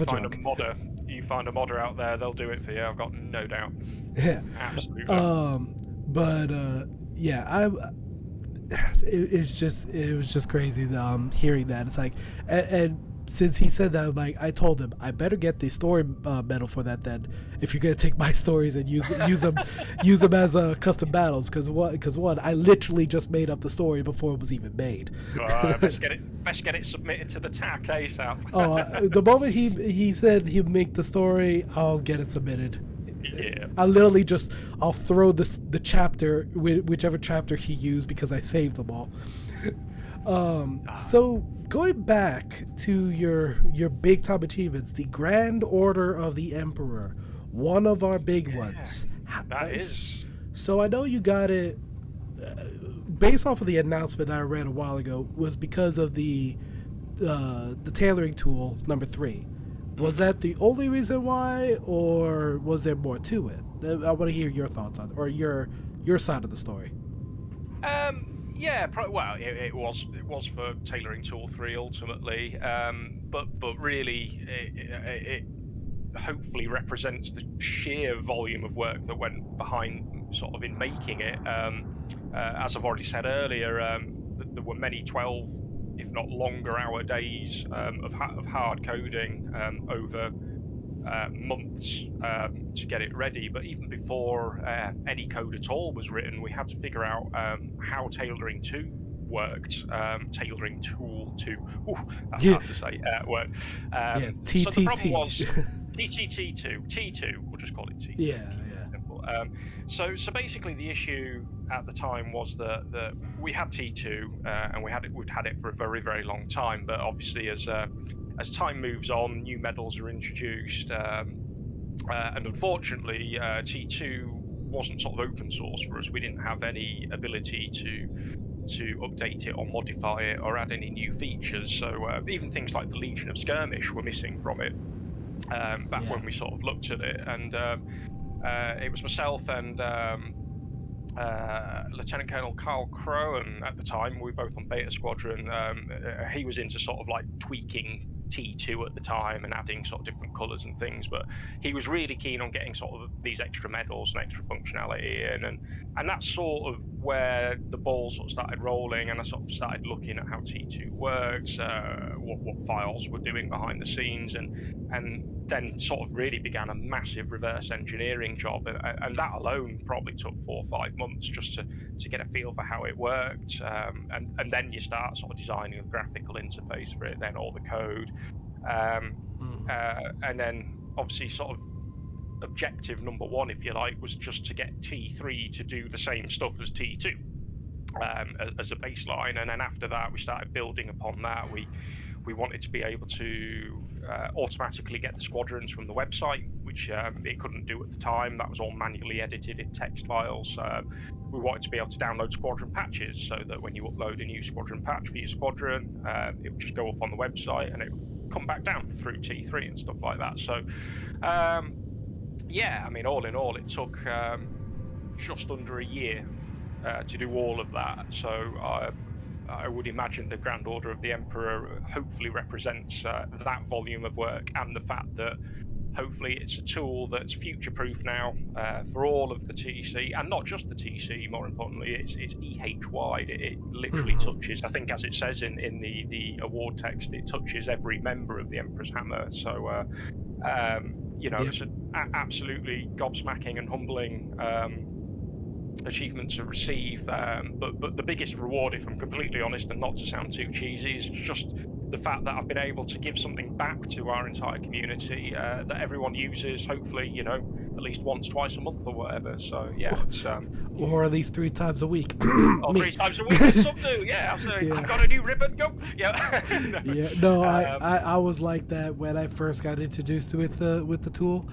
joke. You find a modder out there, they'll do it for you. I've got no doubt. Yeah, absolutely. It was just crazy hearing that. It's like, and since he said that, I told him I better get the story medal for that. Then, if you're gonna take my stories and use them as custom battles, because one, I literally just made up the story before it was even made. Best get it submitted to the TAC ASAP. The moment he said he'd make the story, I'll get it submitted. Yeah. I'll throw the chapter, whichever chapter he used, because I saved them all. So going back to your big time achievements, the Grand Order of the Emperor, one of our big ones. That is. So I know you got it based off of the announcement I read a while ago, was because of the tailoring tool number 3. Was that the only reason why, or was there more to it? I want to hear your thoughts on it, or your side of the story. Yeah, it was for Tailoring Tool 3 ultimately, but really it hopefully represents the sheer volume of work that went behind sort of in making it. As I've already said earlier, there were many 12, if not longer hour days of hard coding over months to get it ready. But even before any code at all was written, we had to figure out how Tailoring 2 worked. Tailoring Tool 2. That's hard to say. Worked. TTT. So the problem was TTT2. T2. We'll just call it T2. Yeah. Simple. So basically, the issue at the time was that we had T2 and we'd had it for a very, very long time. But obviously, as time moves on, new medals are introduced, and unfortunately, T2 wasn't sort of open source for us. We didn't have any ability to update it or modify it or add any new features. So even things like the Legion of Skirmish were missing from it when we sort of looked at it. And it was myself and Lieutenant Colonel Carl Crowan at the time. We were both on Beta Squadron. He was into sort of like tweaking T2 at the time and adding sort of different colours and things, but he was really keen on getting sort of these extra medals and extra functionality in, and that's sort of where the ball sort of started rolling, and I sort of started looking at how T2 works, what files were doing behind the scenes, and then sort of really began a massive reverse engineering job, and that alone probably took 4 or 5 months just to get a feel for how it worked, and then you start sort of designing a graphical interface for it, then all the code, and then obviously sort of objective number 1, if you like, was just to get T3 to do the same stuff as T2 as a baseline, and then after that we started building upon that. We wanted to be able to automatically get the squadrons from the website, which it couldn't do at the time. That was all manually edited in text files. We wanted to be able to download squadron patches, so that when you upload a new squadron patch for your squadron, it would just go up on the website and it would come back down through T3 and stuff like that. So, yeah, I mean, all in all, it took just under a year to do all of that. So I would imagine the Grand Order of the Emperor hopefully represents that volume of work, and the fact that hopefully it's a tool that's future-proof now for all of the TC, and not just the TC. More importantly, it's EH-wide. It literally touches, I think, as it says in the award text, it touches every member of the Emperor's Hammer. So it's an absolutely gobsmacking and humbling achievement to receive, but the biggest reward, if I'm completely honest and not to sound too cheesy, is just the fact that I've been able to give something back to our entire community that everyone uses, hopefully, at least once, twice a month or whatever. So yeah, it's or at least 3 times a week. or 3 times a week. Some do, yeah, absolutely. Yeah. I've got a new ribbon, go. Yeah. I was like that when I first got introduced with the tool.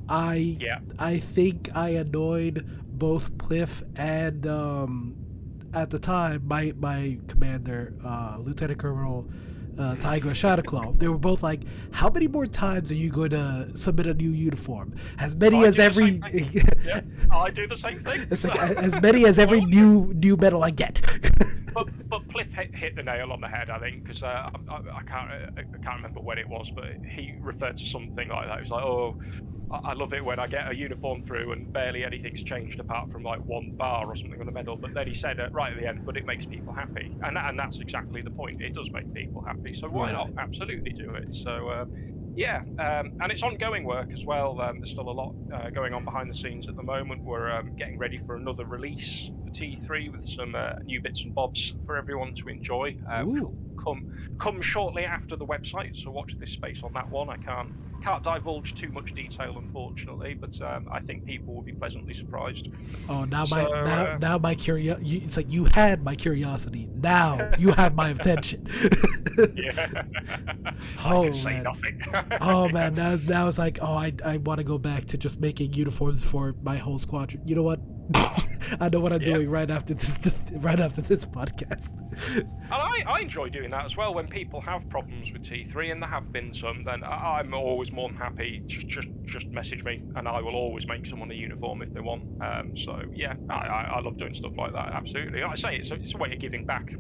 I think I annoyed both Pliff and at the time my commander, Lieutenant Colonel Tiger Shadowclaw. They were both like, how many more times are you going to submit a new uniform? As many as every I do the same thing. It's like as many as every new medal I get. But Pliff hit the nail on the head, I think, because I can't remember when it was, but he referred to something like that. He was like, oh, I love it when I get a uniform through and barely anything's changed apart from like 1 bar or something on the medal. But then he said right at the end, but it makes people happy, and that's exactly the point. It does make people happy, so why not? Absolutely do it. So and it's ongoing work as well. There's still a lot going on behind the scenes at the moment. We're getting ready for another release for T3 with some new bits and bobs for everyone to enjoy. Come shortly after the website, so watch this space on that one. I can't divulge too much detail, unfortunately, but I think people will be pleasantly surprised. Oh, now my curiosity. It's like you had my curiosity. Now you have my attention. Yeah. I can say nothing. Oh man, now it's like, oh, I want to go back to just making uniforms for my whole squadron. You know what? I know what I'm doing right after this podcast. And I enjoy doing that as well. When people have problems with T3, and there have been some, then I'm always more than happy. Just message me, and I will always make someone a uniform if they want. So yeah, I love doing stuff like that. Absolutely, like I say it's a way of giving back.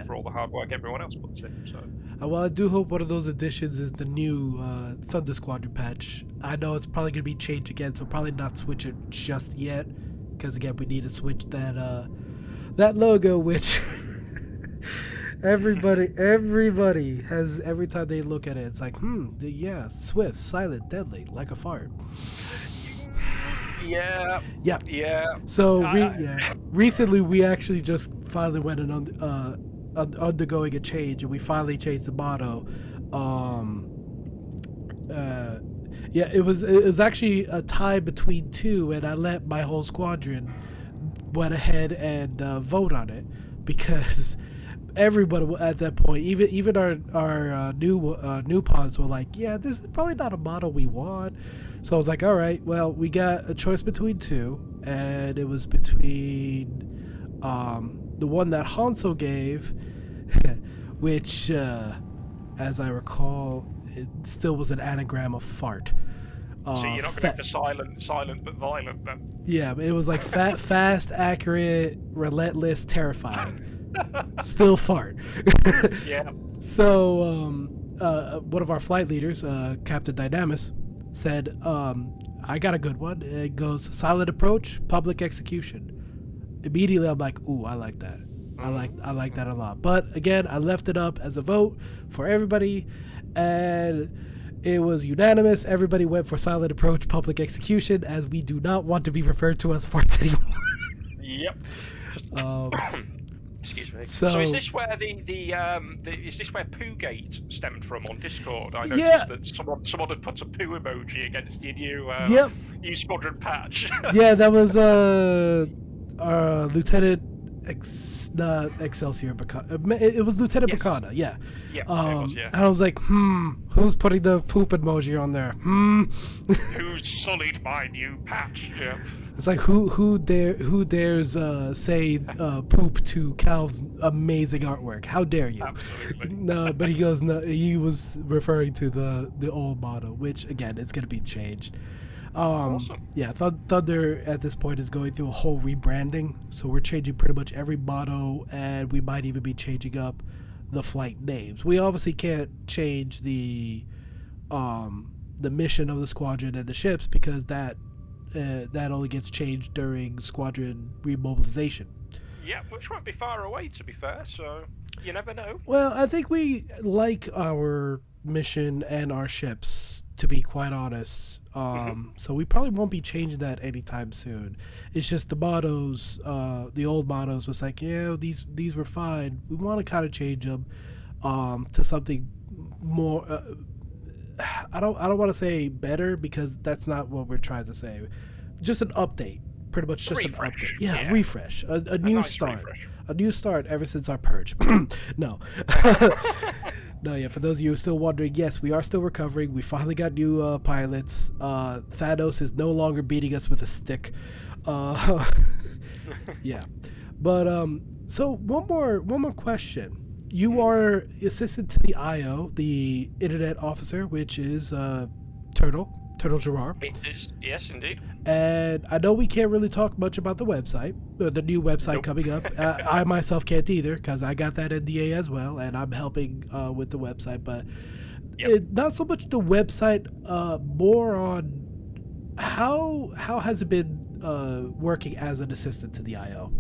For all the hard work everyone else puts in. So. Well, I do hope one of those additions is the new Thunder Squadron patch. I know it's probably going to be changed again, so probably not switch it just yet, because again, we need to switch that logo, which everybody has every time they look at it. It's like, swift, silent, deadly, like a fart. Yeah. So recently we actually just finally went undergoing a change, and we finally changed the motto. It was actually a tie between 2, and I let my whole squadron went ahead and vote on it, because everybody at that point, even our new pawns were like, yeah, this is probably not a motto we want. So I was like, all right, well, we got a choice between 2, and it was between the one that Hanso gave, which, as I recall, it still was an anagram of fart. So you're not going for silent but violent, then? Yeah, it was like fast, accurate, relentless, terrifying. Still fart. Yeah. So one of our flight leaders, Captain Dynamis, said, I got a good one. It goes, silent approach, public execution. Immediately I'm like, ooh, I like that. I like that a lot. But again, I left it up as a vote for everybody, and it was unanimous. Everybody went for silent approach, public execution, as we do not want to be referred to as farts anymore. Yep. Excuse me. So is this where is this where Poogate stemmed from on Discord? I noticed that someone had put a poo emoji against your new squadron patch. Yeah, that was Lieutenant Excelsior Bacana. It was Lieutenant Bacana, yeah. Yeah, it was, yeah. And I was like, who's putting the poop emoji on there? Who's sullied my new patch? Yeah. It's like, who dares say poop to Calv's amazing artwork? How dare you? Absolutely. No, but he goes, no, he was referring to the old motto, which again, it's going to be changed. Awesome. Yeah, Thunder at this point is going through a whole rebranding, so we're changing pretty much every motto, and we might even be changing up the flight names. We obviously can't change the the mission of the squadron and the ships, because that only gets changed during squadron remobilization. Yeah, which won't be far away, to be fair, so you never know. Well, I think we like our mission and our ships, to be quite honest. So we probably won't be changing that anytime soon. It's just the mottos, the old mottos was like, yeah, these were fine. We want to kind of change them to something more. I don't want to say better, because that's not what we're trying to say. Just an update. Pretty much just refresh. An update. Yeah, refresh. A new nice start. Refresh. A new start ever since our purge. No. No, yeah, for those of you who are still wondering, yes, we are still recovering. We finally got new pilots. Thanos is no longer beating us with a stick. Yeah. But, so one more question. You are assistant to the IO, the internet officer, which is Turtle Gerard. It is, yes, indeed. And I know we can't really talk much about the website, the new website coming up. I myself can't either, because I got that NDA as well, and I'm helping with the website. But not so much the website, more on how has it been working as an assistant to the IO?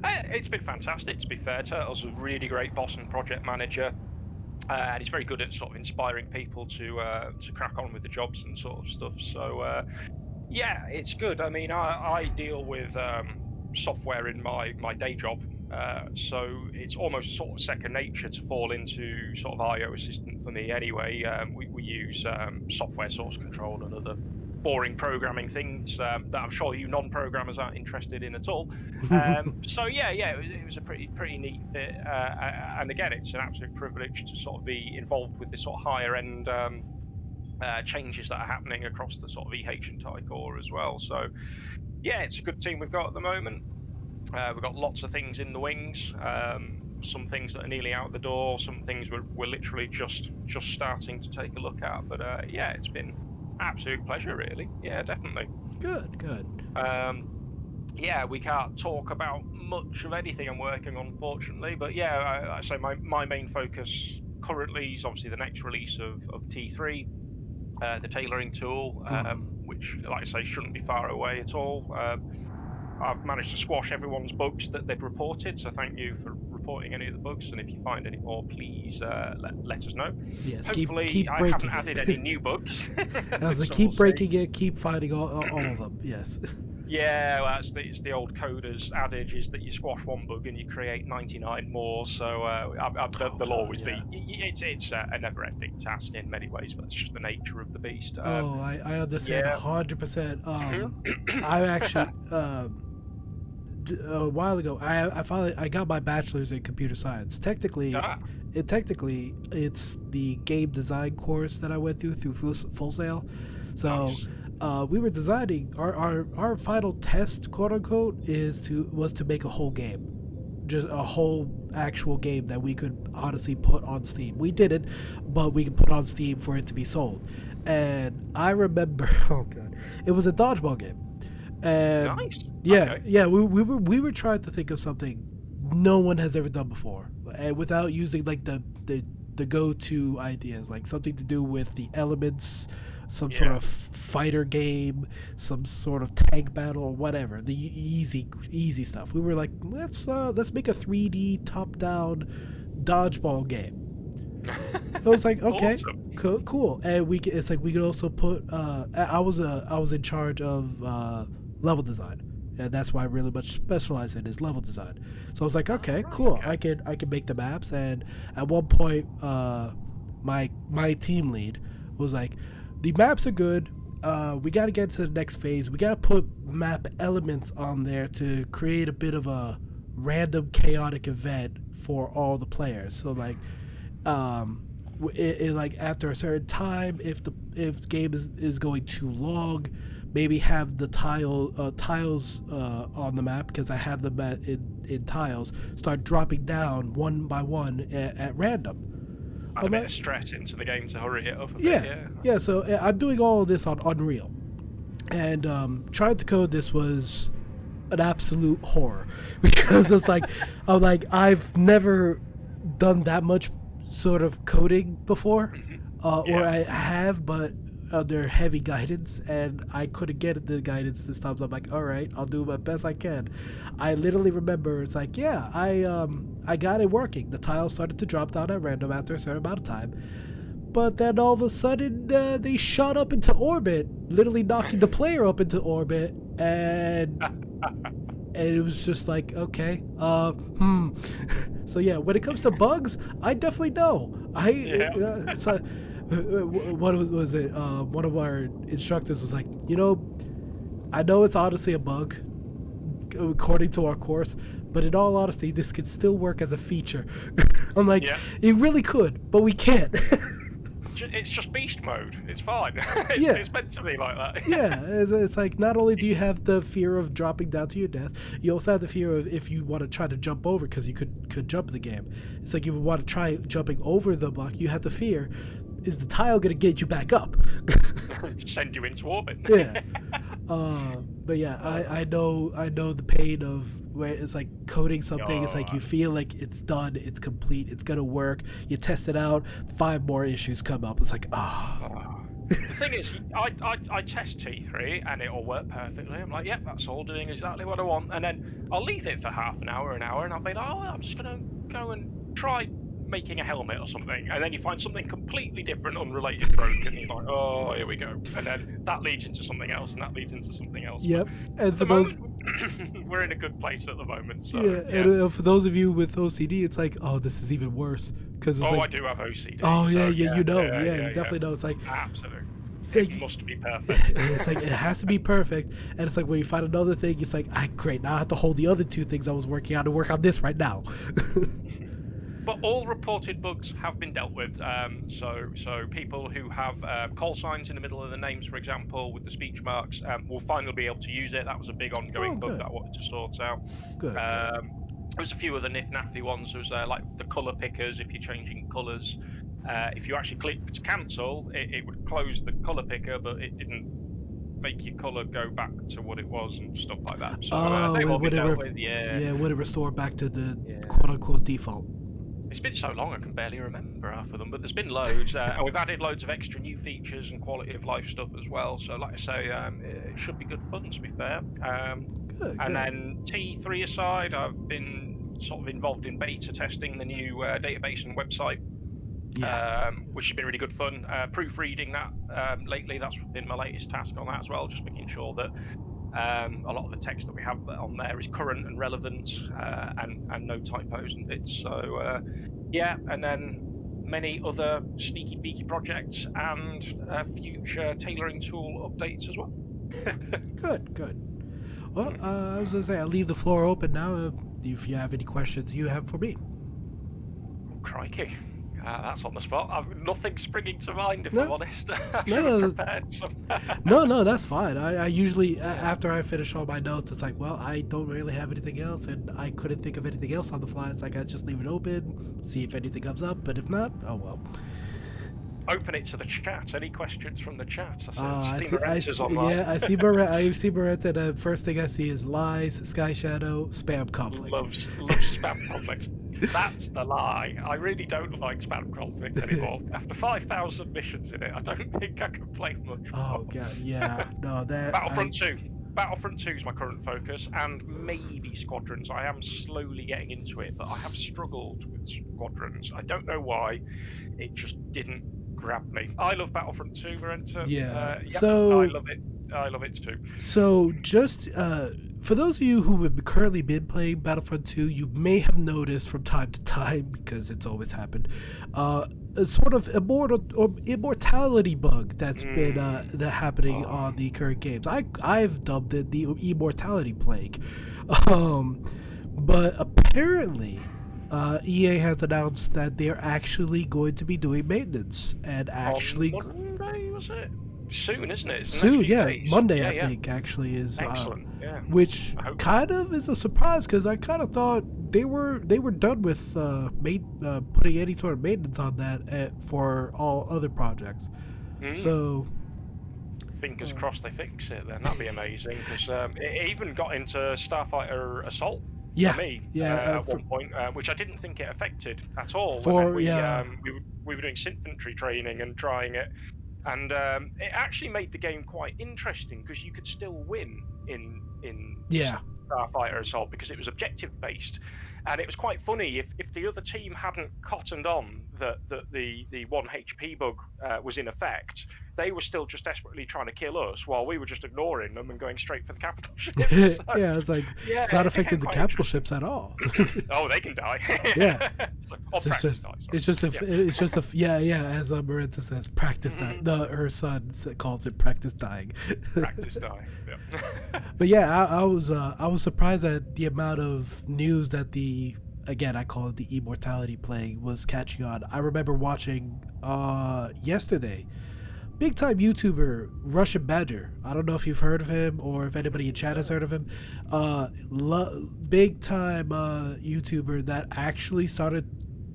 It's been fantastic, to be fair. Turtle's a really great boss and project manager. And he's very good at sort of inspiring people to crack on with the jobs and sort of stuff. So, yeah, it's good. I mean, I deal with software in my day job, so it's almost sort of second nature to fall into sort of IO assistant for me anyway. We use software source control and other boring programming things that I'm sure you non-programmers aren't interested in at all. So yeah, it was a pretty neat fit, and again, it's an absolute privilege to sort of be involved with this sort of higher end changes that are happening across the sort of EH and TIE Corps as well. So yeah, it's a good team we've got at the moment. We've got lots of things in the wings. Some things that are nearly out the door. Some things we're literally just starting to take a look at. But yeah, it's been absolute pleasure, really. Yeah, definitely. Good. Yeah, we can't talk about much of anything I'm working on, unfortunately, but yeah, I say my main focus currently is obviously the next release of T3, the Tailoring Tool, which, like I say, shouldn't be far away at all. I've managed to squash everyone's bugs that they'd reported, so thank you for reporting any of the bugs, and if you find any more, please let us know. Yes, hopefully keep I breaking haven't added any new bugs. I was like, So keep we'll breaking see. it, keep finding all of them. Yes. Yeah, well, it's the old coders adage is that you squash one bug and you create 99 more. So there'll always be. It's a never-ending task in many ways, but it's just the nature of the beast. I understand 100%. I actually a while ago I got my bachelor's in computer science. Technically, it's the game design course that I went through Full Sail. So. Nice. We were designing our final test, quote unquote, was to make a whole game, just a whole actual game that we could honestly put on Steam. We didn't, but we could put on Steam for it to be sold. And I remember, oh god, it was a dodgeball game. And Nice. yeah, Okay. yeah, we were trying to think of something no one has ever done before, and without using like the go-to ideas, like something to do with the elements. Some sort of fighter game, some sort of tank battle, or whatever. The easy stuff. We were like, let's make a 3D top-down dodgeball game. I was like, okay, Awesome. cool. And it's like we could also put. I was in charge of level design, and that's why I really much specialize in is level design. So I was like, okay, cool. I can make the maps. And at one point, my team lead was like, the maps are good. We got to get to the next phase. We got to put map elements on there to create a bit of a random chaotic event for all the players. So like, like after a certain time, if the game is going too long, maybe have the tiles on the map, because I have them in tiles, start dropping down one by one at random. Add a bit of stress into the game to hurry it up a bit. Yeah. So I'm doing all of this on Unreal, and trying to code this was an absolute horror because it's like I've never done that much sort of coding before. or I have, but under heavy guidance, and I couldn't get the guidance this time. So I'm like, all right, I'll do my best I can. I literally remember it's like, yeah, I got it working. The tiles started to drop down at random after a certain amount of time, but then all of a sudden they shot up into orbit, literally knocking the player up into orbit, and it was just like, okay, So yeah, when it comes to bugs, I definitely know. What was it? One of our instructors was like, I know it's honestly a bug, according to our course, but in all honesty, this could still work as a feature. I'm like, it really could, but we can't. It's just beast mode. It's fine. It's meant to be like that. It's like, not only do you have the fear of dropping down to your death, you also have the fear of if you want to try to jump over, because you could jump in the game. It's like you want to try jumping over the block, you have the fear, is the tile going to get you back up? Send you into orbit. But yeah, I know the pain of where it's like coding something. It's like you feel like it's done, it's complete, it's gonna work. You test it out, 5 more issues come up. It's like, The thing is, I test T3 and it'll work perfectly. I'm like, yep, that's all doing exactly what I want. And then I'll leave it for half an hour, and I'll be like, I'm just gonna go and try making a helmet or something, and then you find something completely different, unrelated, broken, and you're like, oh, here we go, and then that leads into something else, and that leads into something else. Yep. And for those, we're in a good place at the moment. So, and for those of you with OCD, it's like, oh, this is even worse, because I do have OCD. Oh yeah, you definitely know. It's like, absolutely. It must be perfect. It's like, it has to be perfect, and it's like when you find another thing, it's like, great, now I have to hold the other 2 things I was working on to work on this right now. But all reported bugs have been dealt with. So people who have call signs in the middle of the names, for example, with the speech marks, will finally be able to use it. That was a big ongoing bug that I wanted to sort out. Good. There was a few other nif-naffy ones. There was like the colour pickers, if you're changing colours. If you actually click to cancel, it would close the colour picker, but it didn't make your colour go back to what it was and stuff like that. So they will be dealt with, would it restore back to the quote-unquote default? It's been so long I can barely remember half of them, but there's been loads, and we've added loads of extra new features and quality of life stuff as well. So, like I say, it should be good fun, to be fair. Good. Then T3 aside, I've been sort of involved in beta testing the new database and website, which has been really good fun. Proofreading that lately, that's been my latest task on that as well, just making sure that a lot of the text that we have on there is current and relevant, and no typos and bits. So and then many other sneaky beaky projects and future tailoring tool updates as well. Good. Well, I was gonna say, I'll leave the floor open now if you have any questions you have for me. Oh, crikey. That's on the spot. I've nothing springing to mind, if I'm honest. Prepared some. No, that's fine. I usually, after I finish all my notes, it's like, well, I don't really have anything else, and I couldn't think of anything else on the fly. It's like, I just leave it open, see if anything comes up, but if not, oh well. Open it to the chat. Any questions from the chat? I see Barrett, and the first thing I see is lies, SkyShadow, spam conflict. Loves spam conflict. That's the lie. I really don't like spam conflict anymore. After 5,000 missions in it, I don't think I can play much more. Oh god, yeah. No, that Battlefront 2. Battlefront 2 is my current focus, and maybe Squadrons. I am slowly getting into it, but I have struggled with Squadrons. I don't know why. It just didn't grab me. I love Battlefront 2, Marenta. So I love it too. So just for those of you who have currently been playing Battlefront 2, you may have noticed from time to time, because it's always happened, a sort of immortality bug that's been happening on the current games. I've dubbed it the immortality plague, but apparently EA has announced that they're actually going to be doing maintenance and actually. On Monday, was it? Soon, isn't it? Soon, Monday, I think, actually is. Excellent, Which kind of is a surprise, because I kind of thought they were done with putting any sort of maintenance on that for all other projects. So fingers crossed they fix it then. That'd be amazing, because it even got into Starfighter Assault Yeah, for me yeah. at one point, which I didn't think it affected at all. For We were doing infantry training and trying it, and it actually made the game quite interesting because you could still win in yeah. Starfighter Assault because it was objective based, and it was quite funny if the other team hadn't cottoned on that the 1 HP bug was in effect. They were still just desperately trying to kill us while we were just ignoring them and going straight for the capital ships. So, yeah, it's like it's not affecting the capital ships at all. Oh, they can die. Yeah, Practice die. It's just as Marenta says, practice dying. Her son calls it practice dying. Practice dying. Yeah. But yeah, I was surprised at the amount of news that again, I call it the immortality plague was catching on. I remember watching yesterday, big time YouTuber Russian Badger. I don't know if you've heard of him or if anybody in chat has heard of him. Big time YouTuber that actually started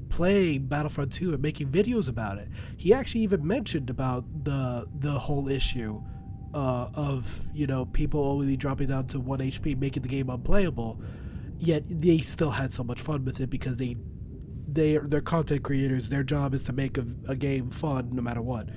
playing Battlefront 2 and making videos about it. He actually even mentioned about the whole issue of, you know, people only dropping down to 1 HP, making the game unplayable. Yet they still had so much fun with it because they're content creators. Their job is to make a game fun no matter what.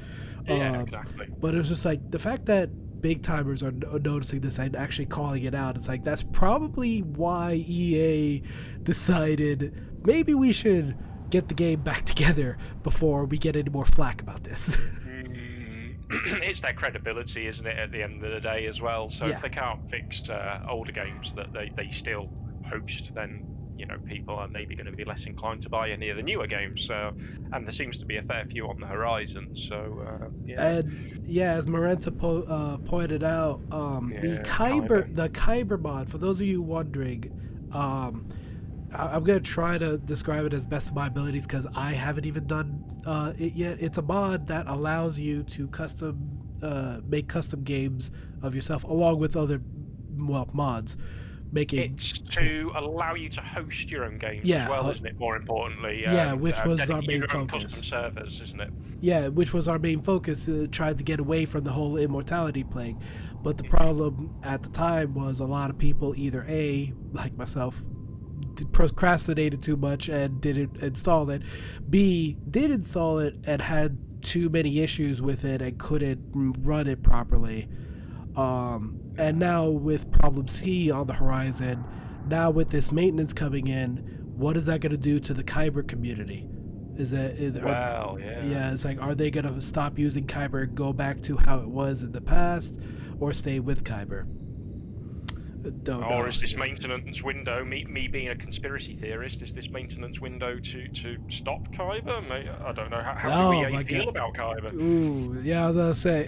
Yeah, exactly. But it's just like the fact that big timers are noticing this and actually calling it out. It's like that's probably why EA decided maybe we should get the game back together before we get any more flack about this. It's their credibility, isn't it, at the end of the day as well? So if they can't fix older games that they still host, then, you know, people are maybe going to be less inclined to buy any of the newer games. So, and there seems to be a fair few on the horizon. So, And yeah, as Marenta pointed out, the Kyber mod. For those of you wondering, I'm going to try to describe it as best of my abilities because I haven't even done it yet. It's a mod that allows you to make custom games of yourself along with other mods. It's to allow you to host your own games as well, isn't it? More importantly, which was our main focus. Custom servers, isn't it? Yeah, which was our main focus. Tried to get away from the whole immortality plague, but the problem at the time was a lot of people either like myself, procrastinated too much and didn't install it. B, did install it and had too many issues with it and couldn't run it properly. And now with problem C on the horizon, now with this maintenance coming in, what is that going to do to the Kyber community? It's like, are they going to stop using Kyber and go back to how it was in the past, or stay with Kyber? Or is this maintenance window, me being a conspiracy theorist, is this maintenance window to stop Kyber? I don't know. How do we feel about Kyber? Ooh, yeah, I was going to say,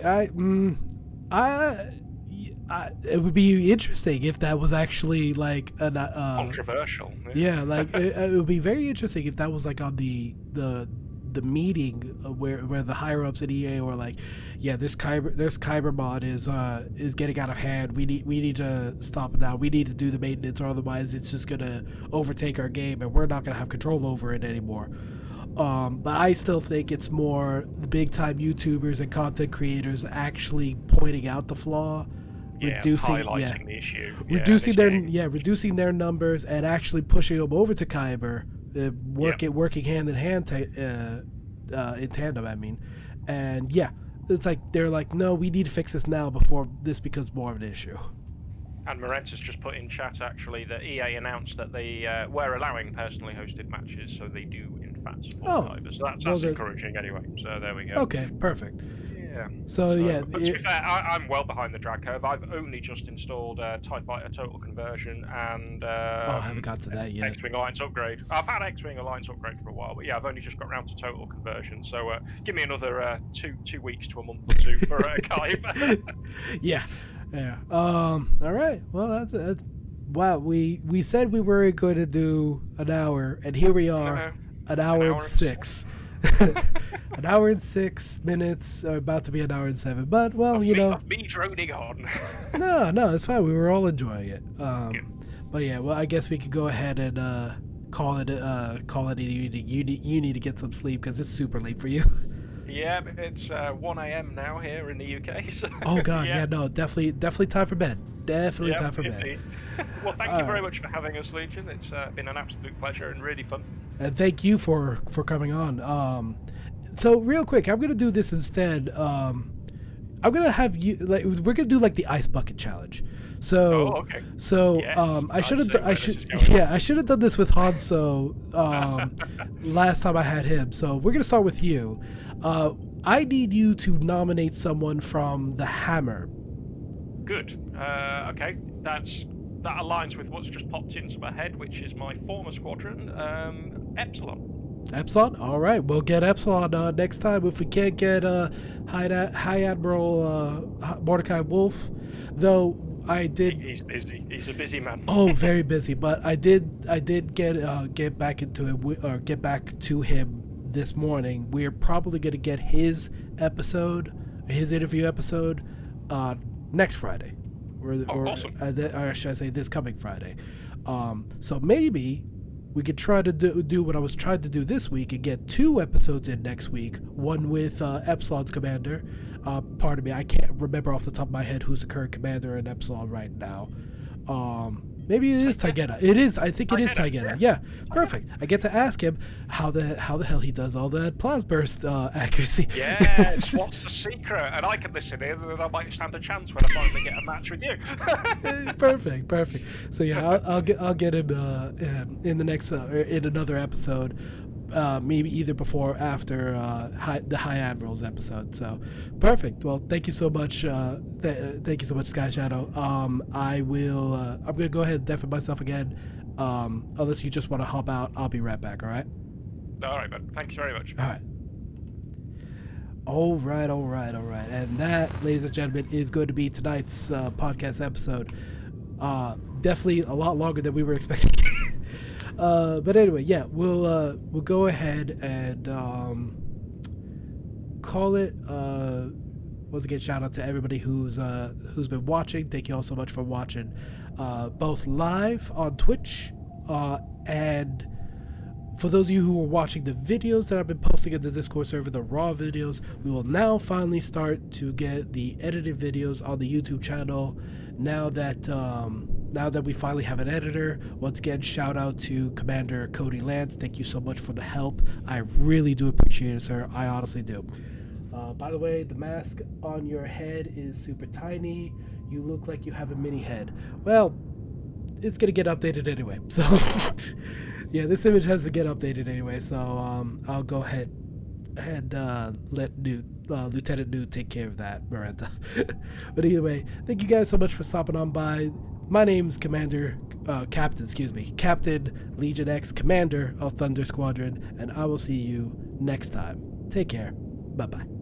it would be interesting if that was actually like controversial. Yeah, like it would be very interesting if that was like on the meeting where the higher ups at EA were like, yeah, this Kyber mod is getting out of hand. We need to stop it now. We need to do the maintenance, or otherwise it's just gonna overtake our game and we're not gonna have control over it anymore. But I still think it's more the big time YouTubers and content creators actually pointing out the flaw. Highlighting the issue, reducing their numbers and actually pushing them over to Kyber, working hand in hand in tandem. I mean, and it's like they're like, no, we need to fix this now before this becomes more of an issue. And Marenta's just put in chat actually that EA announced that they were allowing personally hosted matches, so they do in fact support Kyber. So that's encouraging anyway. So there we go. Okay, perfect. Yeah. So but to be fair, I'm well behind the drag curve. I've only just installed TIE Fighter Total Conversion and I haven't got to that yet. X-Wing Alliance Upgrade. I've had X-Wing Alliance Upgrade for a while, but I've only just got around to Total Conversion. So give me another 2 weeks to a month or two for Kyber. Yeah. All right. Well, that's wow. We said we were going to do an hour, and here we are, an hour and 6. An hour and 6 minutes, about to be an hour and 7. But me droning on. no, it's fine. We were all enjoying it. But yeah, well, I guess we could go ahead and call it. You need to get some sleep because it's super late for you. Yeah, it's 1 a.m. now here in the UK. So, oh God, no, definitely time for bed. Definitely time for bed. Well, thank you very much for having us, Legion. It's been an absolute pleasure and really fun. And thank you for coming on. So real quick, I'm gonna do this instead. I'm gonna have you we're gonna do like the ice bucket challenge. So okay. Yes, I should have done this with Hanso last time I had him. So we're gonna start with you. I need you to nominate someone from the Hammer. Good. Okay, that aligns with what's just popped into my head, which is my former squadron, Epsilon. Epsilon? All right, we'll get Epsilon next time. If we can't get High Admiral Mordecai Wolf, though I did. He's busy. He's a busy man. Oh, very busy. But I did get back into it, or get back to him this morning. We're probably gonna get his interview episode, next Friday, awesome. Or should I say this coming Friday? So maybe we could try to do what I was trying to do this week and get 2 episodes in next week. One with Epsilon's commander. Pardon me, I can't remember off the top of my head who's the current commander in Epsilon right now. Maybe it is Taigeta. It is. I think it is Taigeta. Yeah, perfect. I get to ask him how the hell he does all that plasma burst accuracy. Yes. What's the secret? And I can listen in, and I might stand a chance when I finally get a match with you. Perfect. So yeah, I'll get him in the next in another episode. Maybe either before or after the High Admirals episode. So perfect. Well, thank you so much. Thank you so much, SkyShadow. I'm gonna go ahead and deafen myself again. Unless you just want to hop out, I'll be right back. All right. All right, man. Thanks very much. All right. And that, ladies and gentlemen, is going to be tonight's podcast episode. Definitely a lot longer than we were expecting. But anyway, yeah, we'll go ahead and call it. Once again, shout out to everybody who's been watching. Thank you all so much for watching, both live on Twitch, and for those of you who are watching the videos that I've been posting in the Discord server, the raw videos. We will now finally start to get the edited videos on the YouTube channel. Now that we finally have an editor. Once again, shout out to Commander Cody Lance. Thank you so much for the help. I really do appreciate it, sir. I honestly do. By the way, the mask on your head is super tiny. You look like you have a mini head. Well, it's gonna get updated anyway. So yeah, this image has to get updated anyway. So I'll go ahead and let Lieutenant Newt take care of that, Miranda. But either way, thank you guys so much for stopping on by. My name's Captain LegionX, Commander of Thunder Squadron, and I will see you next time. Take care. Bye-bye.